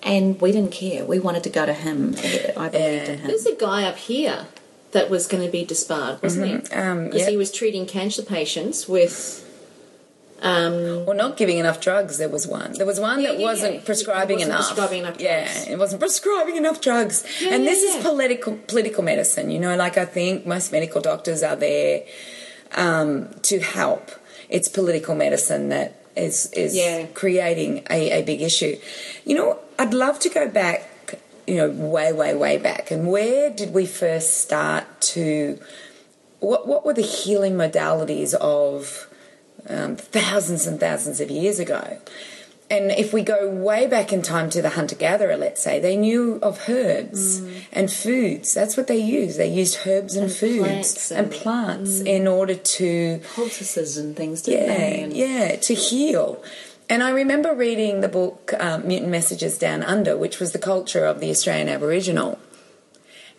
and we didn't care. We wanted to go to him. I believed in him. There's a guy up here that was going to be disbarred, wasn't he? Because he was treating cancer patients with... Well, not giving enough drugs. There was one that wasn't prescribing enough. Prescribing enough drugs. Yeah, it wasn't prescribing enough drugs. And this is political medicine. I think most medical doctors are there to help. It's political medicine that is creating a big issue. I'd love to go back, way back. And where did we first start to... What were the healing modalities of... thousands and thousands of years ago? And if we go way back in time to the hunter-gatherer, let's say, they knew of herbs and foods. That's what they used. They used herbs and foods and plants in order to... Poultices and things, didn't they? Yeah, to heal. And I remember reading the book Mutant Messages Down Under, which was the culture of the Australian Aboriginal.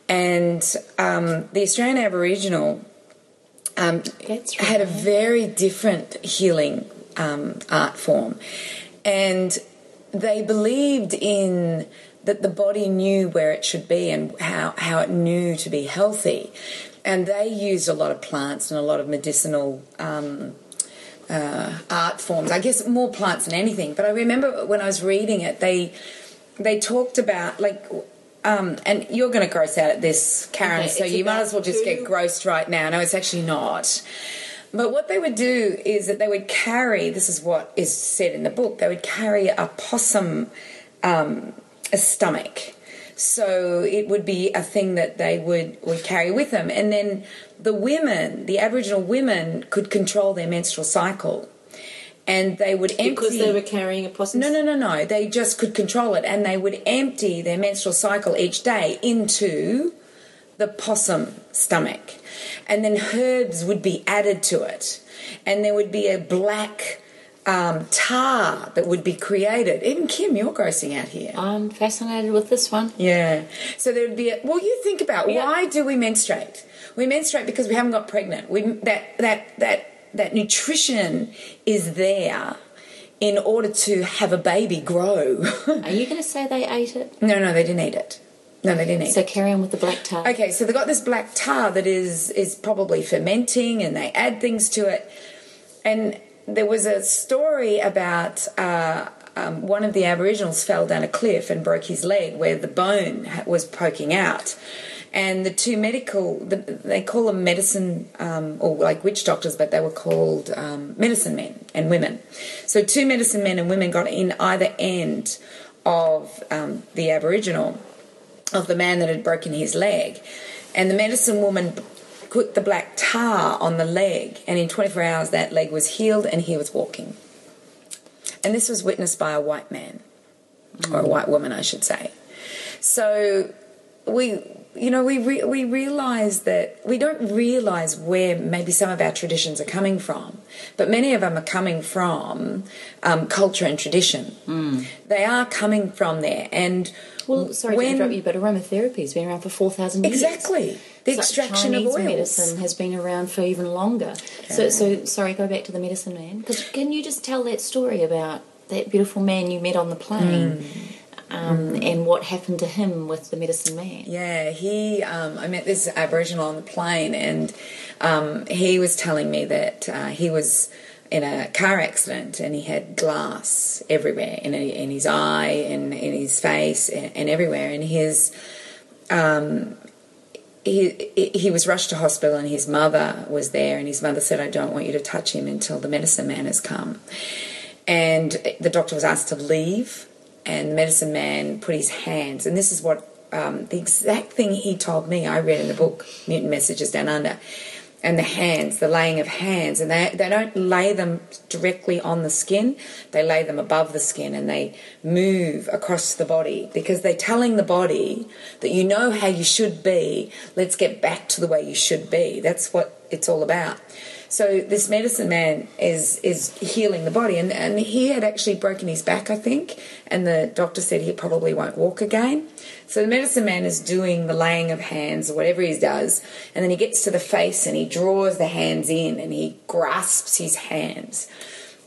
And the Australian Aboriginal... That's right. had a very different healing art form. And they believed in that the body knew where it should be and how it knew to be healthy. And they used a lot of plants and a lot of medicinal art forms. I guess more plants than anything. But I remember when I was reading it, they talked about, like, and you're going to gross out at this, Karen, Okay, so you might as well just get grossed right now. No, it's actually not. But what they would do is that they would carry, this is what is said in the book, they would carry a possum a stomach. So it would be a thing that they would carry with them. And then the women, the Aboriginal women, could control their menstrual cycle. And they would empty... Because they were carrying a possum? No. They just could control it. And they would empty their menstrual cycle each day into the possum stomach. And then herbs would be added to it. And there would be a black tar that would be created. Even Kim, you're grossing out here. I'm fascinated with this one. Yeah. So there would be well, you think about why do we menstruate? We menstruate because we haven't got pregnant. That nutrition is there in order to have a baby grow. Are you going to say they ate it? No, they didn't eat it. No, they didn't eat it. So carry on with the black tar. Okay, so they got this black tar that is probably fermenting, and they add things to it. And there was a story about one of the Aboriginals fell down a cliff and broke his leg where the bone was poking out. And the two they call them medicine, or like witch doctors, but they were called medicine men and women. So two medicine men and women got in either end of the Aboriginal, of the man that had broken his leg. And the medicine woman put the black tar on the leg, and in 24 hours that leg was healed and he was walking. And this was witnessed by a white man, or a white woman, I should say. So we realise that we don't realise where maybe some of our traditions are coming from, but many of them are coming from culture and tradition. They are coming from there. And well, sorry to interrupt you, but aromatherapy has been around for 4,000 years. Exactly. The extraction of oils. Chinese medicine has been around for even longer. Yeah. So sorry, go back to the medicine man. Can you just tell that story about that beautiful man you met on the plane? And what happened to him with the medicine man? Yeah, I met this Aboriginal on the plane, and he was telling me that he was in a car accident and he had glass everywhere, in his eye and in his face and everywhere. And he was rushed to hospital, and his mother was there, and his mother said, "I don't want you to touch him until the medicine man has come." And the doctor was asked to leave. And the medicine man put his hands, and this is what the exact thing he told me, I read in the book, Mutant Messages Down Under, and the hands, the laying of hands, and they don't lay them directly on the skin, they lay them above the skin, and they move across the body, because they're telling the body that you know how you should be, let's get back to the way you should be. That's what it's all about. So this medicine man is healing the body, and he had actually broken his back, I think, and the doctor said he probably won't walk again. So the medicine man is doing the laying of hands or whatever he does, and then he gets to the face and he draws the hands in and he grasps his hands.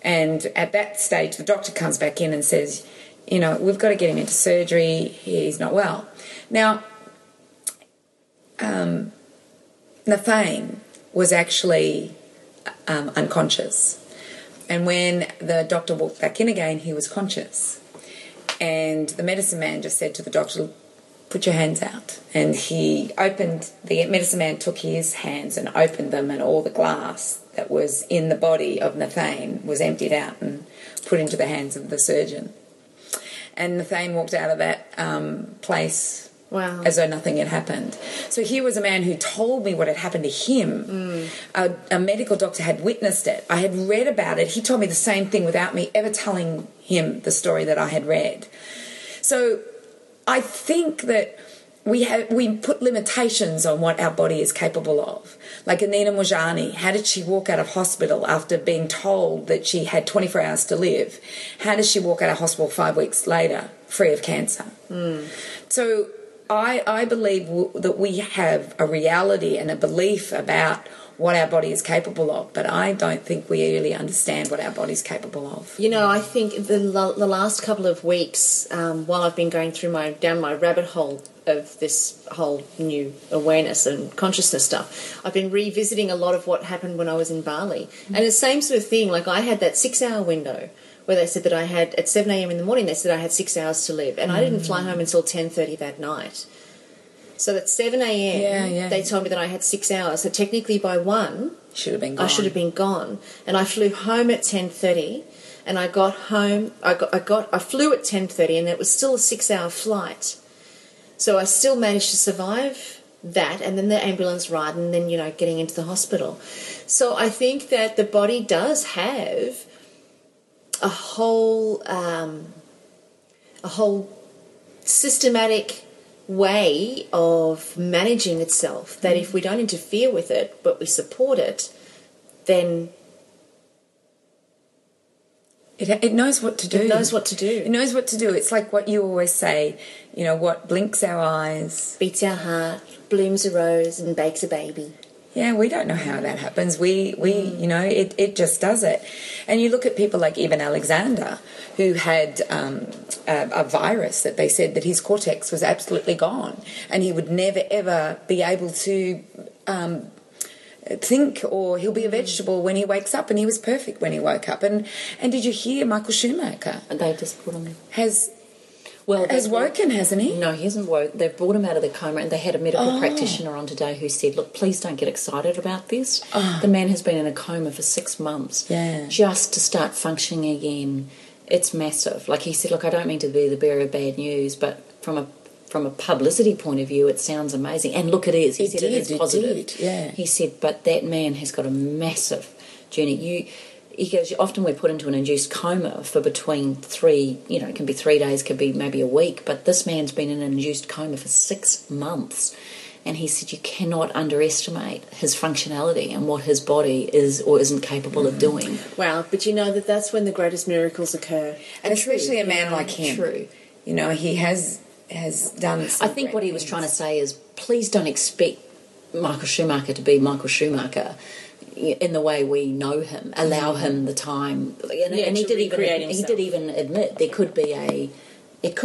And at that stage, the doctor comes back in and says, we've got to get him into surgery. He's not well. Now, Nathane was actually unconscious, and when the doctor walked back in again, he was conscious, and the medicine man just said to the doctor, "Put your hands out." And the medicine man took his hands and opened them, and all the glass that was in the body of Nathane was emptied out and put into the hands of the surgeon. And Nathane walked out of that place as though nothing had happened. So here was a man who told me what had happened to him. A medical doctor had witnessed it. I had read about it. He told me the same thing without me ever telling him the story that I had read. So I think that we put limitations on what our body is capable of. Like Anita Mojani, how did she walk out of hospital after being told that she had 24 hours to live? How does she walk out of hospital 5 weeks later free of cancer? So I believe that we have a reality and a belief about what our body is capable of, but I don't think we really understand what our body's capable of. You know, I think the last couple of weeks, while I've been going through down my rabbit hole of this whole new awareness and consciousness stuff, I've been revisiting a lot of what happened when I was in Bali. And it's the same sort of thing, like I had that 6-hour window where they said that I had, at 7 a.m. in the morning, they said I had 6 hours to live. And I didn't fly home until 10:30 that night. So at 7 a.m., they told me that I had 6 hours. So technically by 1, should have been gone. I should have been gone. And I flew home at 10:30, and I got home. I flew at 10:30, and it was still a 6-hour flight. So I still managed to survive that, and then the ambulance ride, and then getting into the hospital. So I think that the body does have a whole systematic way of managing itself, that if we don't interfere with it but we support it, then it knows what to do. It knows what to do. It knows what to do. It's like what you always say, what blinks our eyes, beats our heart, blooms a rose and bakes a baby. Yeah, we don't know how that happens. It just does it. And you look at people like Eben Alexander, who had a virus that they said that his cortex was absolutely gone, and he would never ever be able to think, or he'll be a vegetable when he wakes up, and he was perfect when he woke up. And did you hear Michael Schumacher? They've just put him has woken, hasn't he? No, he hasn't woke. They've brought him out of the coma, and they had a medical practitioner on today who said, look, please don't get excited about this. The man has been in a coma for 6 months. Yeah. Just to start functioning again, it's massive. Like he said, look, I don't mean to be the bearer of bad news, but from a publicity point of view, it sounds amazing. And look, it is. He said it is positive. Yeah. He said, but that man has got a massive journey. He goes, often we're put into an induced coma for between 3, it can be 3 days, could be maybe a week, but this man's been in an induced coma for 6 months. And he said you cannot underestimate his functionality and what his body is or isn't capable of doing. Wow, but that's when the greatest miracles occur. And especially a man like him. True. He has done some I think what he was trying to say is, please don't expect Michael Schumacher to be Michael Schumacher in the way we know him. Allow him the time, and he did even admit it could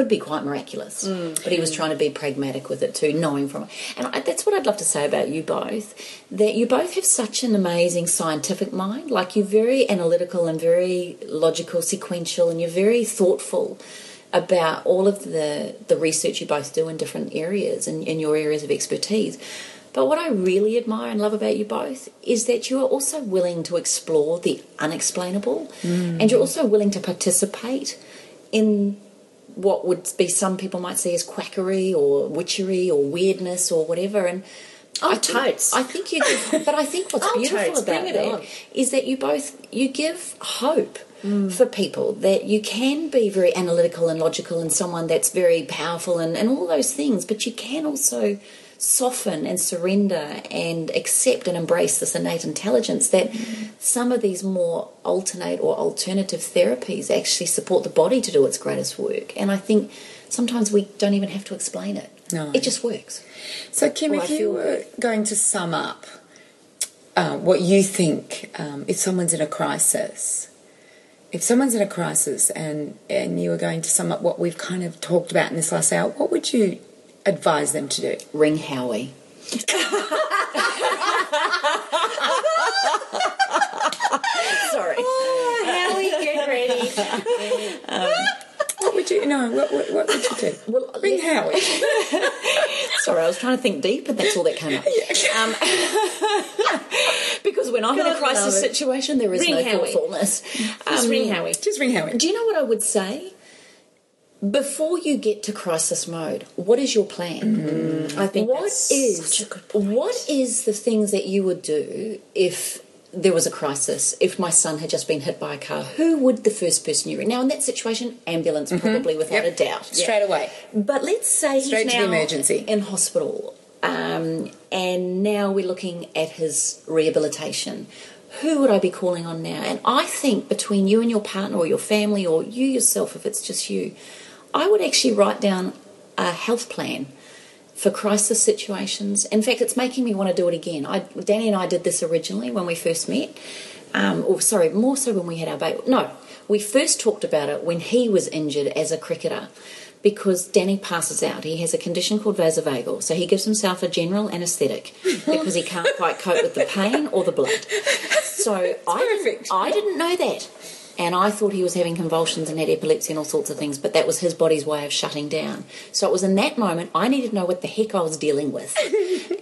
be quite miraculous. But he was trying to be pragmatic with it too, knowing from it. And that's what I'd love to say about you both, that you both have such an amazing scientific mind. Like, you're very analytical and very logical, sequential, and you're very thoughtful about all of the research you both do in different areas and in your areas of expertise. But what I really admire and love about you both is that you are also willing to explore the unexplainable, and you're also willing to participate in what would be, some people might see as quackery or witchery or weirdness or whatever. And totes. I think you do, but I think what's beautiful about it is that you give hope for people, that you can be very analytical and logical and someone that's very powerful and all those things, but you can also soften and surrender and accept and embrace this innate intelligence, that some of these more alternate or alternative therapies actually support the body to do its greatest work. And I think sometimes we don't even have to explain it. No. It just works. So, Kim, if you were going to sum up what you think, if someone's in a crisis, and you were going to sum up what we've kind of talked about in this last hour, what would you advise them to do? Ring Howie. Sorry. Oh, Howie, get ready. What would you what would you do? Well, Ring Howie. Sorry, I was trying to think deep, and that's all that came up. Because when I'm in a crisis situation, there is no thoughtfulness. Just ring Howie. Just ring Howie. Do you know what I would say? Before you get to crisis mode, what is your plan? I think such a good point. What is the things that you would do if there was a crisis? If my son had just been hit by a car, who would the first person you ring? Now, in that situation, ambulance probably, without a doubt. Straight away. But let's say Straight he's to now the emergency. in hospital, and now we're looking at his rehabilitation. Who would I be calling on now? And I think between you and your partner or your family or you yourself, if it's just you, I would actually write down a health plan for crisis situations. In fact, it's making me want to do it again. Danny and I did this originally when we first met. More so when we had our baby. No, we first talked about it when he was injured as a cricketer, because Danny passes out. He has a condition called vasovagal, so he gives himself a general anaesthetic because he can't quite cope with the pain or the blood. So I didn't know that. And I thought he was having convulsions and had epilepsy and all sorts of things, but that was his body's way of shutting down. So it was in that moment I needed to know what the heck I was dealing with.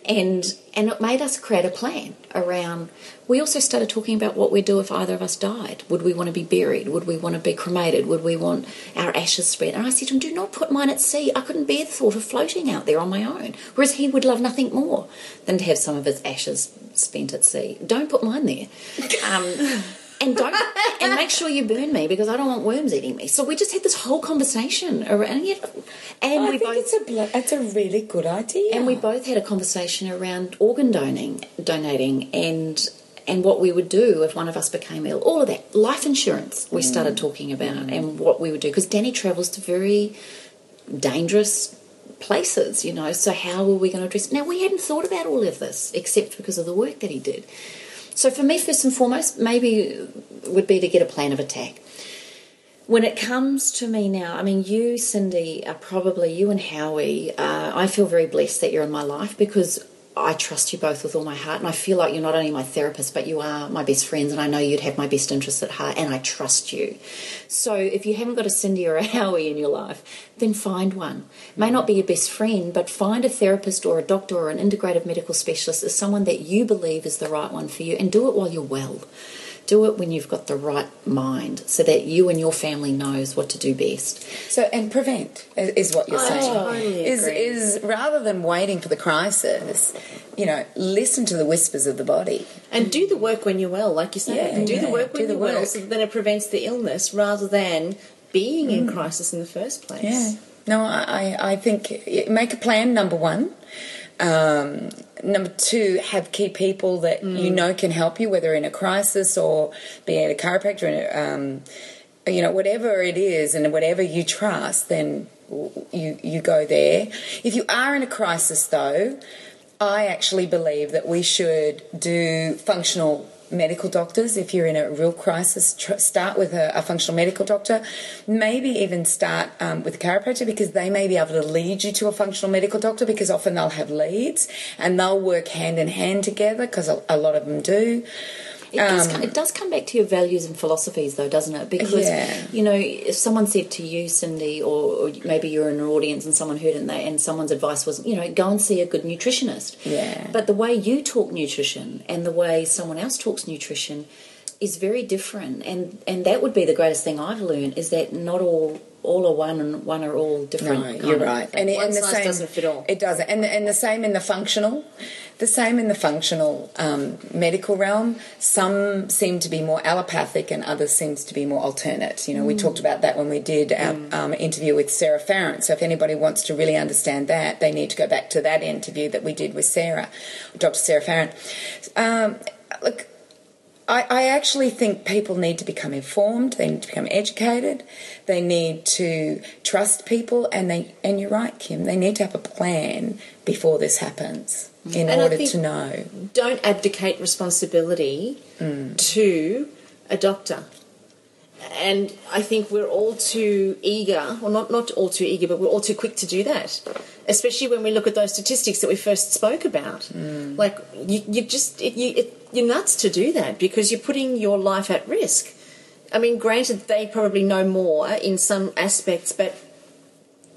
and it made us create a plan around... We also started talking about what we'd do if either of us died. Would we want to be buried? Would we want to be cremated? Would we want our ashes spread? And I said to him, do not put mine at sea. I couldn't bear the thought of floating out there on my own. Whereas he would love nothing more than to have some of his ashes spent at sea. Don't put mine there. And make sure you burn me, because I don't want worms eating me. So we just had this whole conversation around it, and it's a really good idea. And we both had a conversation around organ donating, and what we would do if one of us became ill. All of that, life insurance. We started talking about, and what we would do, because Danny travels to very dangerous places, So how were we going to address it? Now, we hadn't thought about all of this except because of the work that he did. So for me, first and foremost, maybe would be to get a plan of attack. When it comes to me now, I mean, you, Cindy, you and Howie, I feel very blessed that you're in my life, because I trust you both with all my heart, and I feel like you're not only my therapist, but you are my best friends, and I know you'd have my best interests at heart, and I trust you. So if you haven't got a Cindy or a Howie in your life, then find one. May not be your best friend, but find a therapist or a doctor or an integrative medical specialist as someone that you believe is the right one for you, and do it while you're well. Do it when you've got the right mind, so that you and your family knows what to do best. So, and prevent is what you're saying. Totally is rather than waiting for the crisis, listen to the whispers of the body. And do the work when you're well, like you say. Do the work when you're well, so then it prevents the illness rather than being in crisis in the first place. Yeah. No, I think make a plan, number one. Number two, have key people that can help you, whether in a crisis or be it a chiropractor, whatever it is, and whatever you trust, then you go there. If you are in a crisis, though, I actually believe that we should do functional medical doctors. If you're in a real crisis, start with a functional medical doctor. Maybe even start with a chiropractor, because they may be able to lead you to a functional medical doctor, because often they'll have leads and they'll work hand in hand together, because a lot of them do. It does come back to your values and philosophies, though, doesn't it? Because, if someone said to you, Cindy, or maybe you're in an audience and someone heard it, and someone's advice was, go and see a good nutritionist. Yeah. But the way you talk nutrition and the way someone else talks nutrition is very different. And that would be the greatest thing I've learned, is that not all are one and one are all different. No, you're right. And one the size same doesn't fit all. It doesn't. And the same in the functional. The same in the functional medical realm. Some seem to be more allopathic and others seems to be more alternate. We talked about that when we did our interview with Sarah Farrant. So if anybody wants to really understand that, they need to go back to that interview that we did with Dr. Sarah Farrant. Look, I actually think people need to become informed. They need to become educated. They need to trust people, and you're right, Kim. They need to have a plan before this happens in order to know. Don't abdicate responsibility to a doctor. And I think we're all too eager, well, not all too eager, but we're all too quick to do that, especially when we look at those statistics that we first spoke about. Like, you're nuts to do that, because you're putting your life at risk. I mean, granted, they probably know more in some aspects, but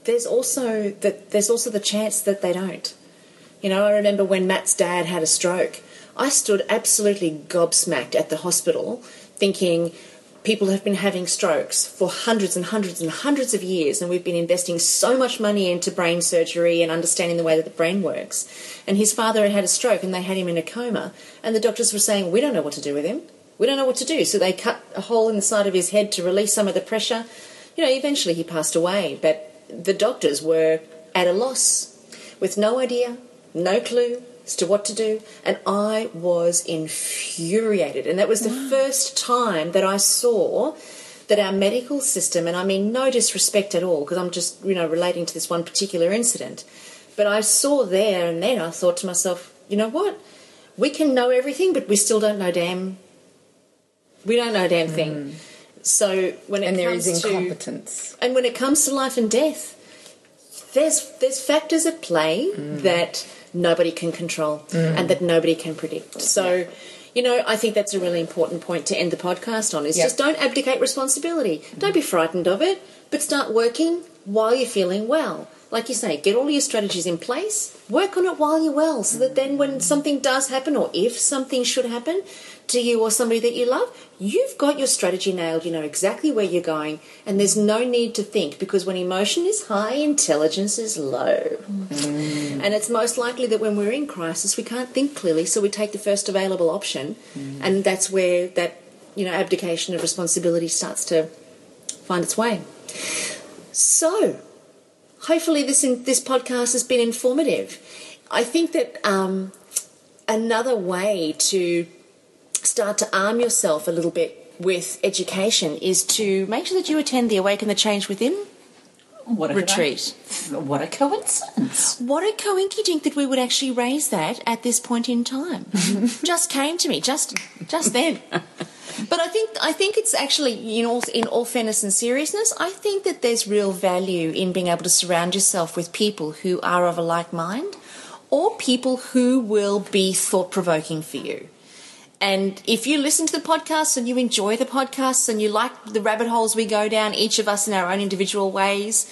there's also the chance that they don't. I remember when Matt's dad had a stroke, I stood absolutely gobsmacked at the hospital thinking, people have been having strokes for hundreds and hundreds and hundreds of years, and we've been investing so much money into brain surgery and understanding the way that the brain works. And his father had a stroke, and they had him in a coma, and the doctors were saying, we don't know what to do with him. We don't know what to do. So they cut a hole in the side of his head to release some of the pressure. Eventually he passed away, but the doctors were at a loss, with no idea, no clue as to what to do, and I was infuriated. And that was the first time that I saw that our medical system, and I mean no disrespect at all, because I'm just relating to this one particular incident, But I saw there and then I thought to myself, you know what? We can know everything, but we still don't know we don't know a damn thing. So when it there comes is to incompetence. And when it comes to life and death, there's factors at play that nobody can control and that nobody can predict. So, you know, I think that's a really important point to end the podcast on, is just don't abdicate responsibility. Don't be frightened of it, but start working while you're feeling well. Like you say, get all your strategies in place, work on it while you're well, so that then when something does happen, or if something should happen to you or somebody that you love, you've got your strategy nailed, you know exactly where you're going, and there's no need to think, because when emotion is high, intelligence is low. And it's most likely that when we're in crisis, we can't think clearly, so we take the first available option, and that's where that, you know, abdication of responsibility starts to find its way. So, hopefully this podcast has been informative. I think that another way to start to arm yourself a little bit with education is to make sure that you attend the Awaken the Change Within retreat. What a coincidence. What a coinkydink that we would actually raise that at this point in time. Just came to me, just then. But I think it's actually, you know, in all fairness and seriousness, I think that there's real value in being able to surround yourself with people who are of a like mind, or people who will be thought-provoking for you. And if you listen to the podcasts and you enjoy the podcasts and you like the rabbit holes we go down, each of us in our own individual ways,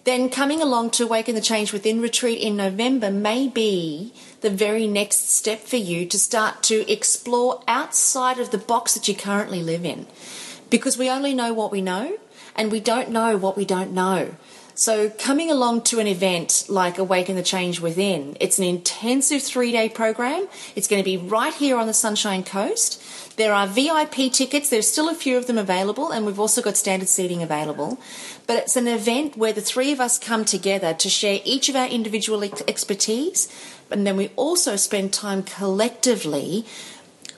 then coming along to Awaken the Change Within retreat in November may be the very next step for you to start to explore outside of the box that you currently live in. Because we only know what we know, and we don't know what we don't know. So coming along to an event like Awaken the Change Within, it's an intensive 3-day program. It's going to be right here on the Sunshine Coast. There are VIP tickets. There's still a few of them available, and we've also got standard seating available. But it's an event where the three of us come together to share each of our individual expertise, and then we also spend time collectively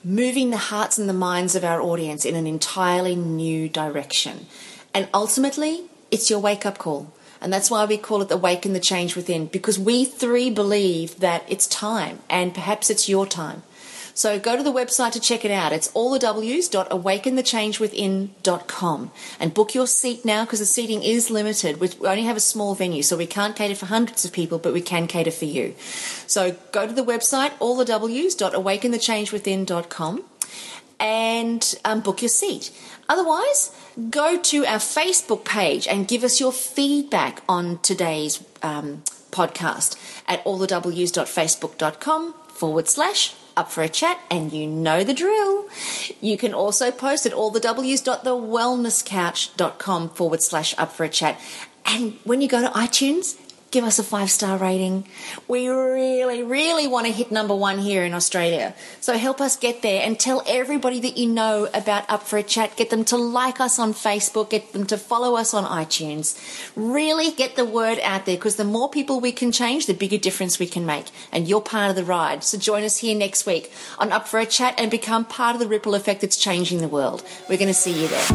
moving the hearts and the minds of our audience in an entirely new direction. And ultimately, it's your wake-up call. And that's why we call it Awaken the Change Within, because we three believe that it's time, and perhaps it's your time. So go to the website to check it out. It's allthews.awakenthe.changewithin.com, and book your seat now, because the seating is limited. We only have a small venue, so we can't cater for hundreds of people, but we can cater for you. So go to the website, allthews.awakenthe.changewithin.com, and book your seat. Otherwise, go to our Facebook page and give us your feedback on today's podcast at allthews.facebook.com/up for a chat, and you know the drill. You can also post at allthews.thewellnesscouch.com/up for a chat. And when you go to iTunes, give us a 5-star rating. We really, really want to hit number 1 here in Australia. So help us get there, and tell everybody that you know about Up for a Chat. Get them to like us on Facebook. Get them to follow us on iTunes. Really get the word out there, because the more people we can change, the bigger difference we can make. And you're part of the ride. So join us here next week on Up for a Chat and become part of the ripple effect that's changing the world. We're going to see you there.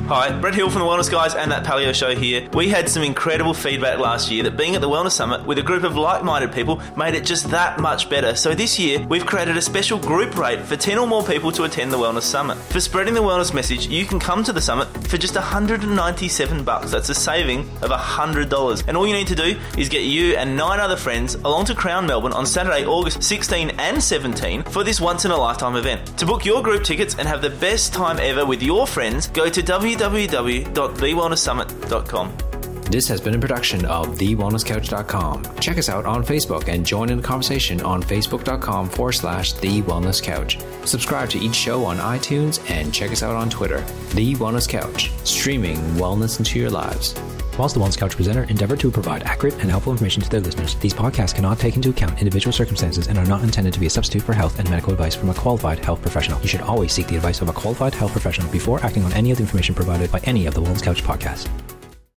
Hi, Brett Hill from the Wellness Guys and That Paleo Show here. We had some incredible feedback last year that being at the Wellness Summit with a group of like-minded people made it just that much better. So this year, we've created a special group rate for 10 or more people to attend the Wellness Summit. For spreading the wellness message, you can come to the summit for just $197. That's a saving of $100. And all you need to do is get you and 9 other friends along to Crown Melbourne on Saturday, August 16 and 17 for this once-in-a-lifetime event. To book your group tickets and have the best time ever with your friends, go to www.thewellnesssummit.com. This has been a production of thewellnesscouch.com. Check us out on Facebook and join in the conversation on facebook.com/thewellnesscouch. Subscribe to each show on iTunes and check us out on Twitter. The Wellness Couch, streaming wellness into your lives. Whilst the Wellness Couch presenter endeavor to provide accurate and helpful information to their listeners, these podcasts cannot take into account individual circumstances and are not intended to be a substitute for health and medical advice from a qualified health professional. You should always seek the advice of a qualified health professional before acting on any of the information provided by any of the Wellness Couch podcasts.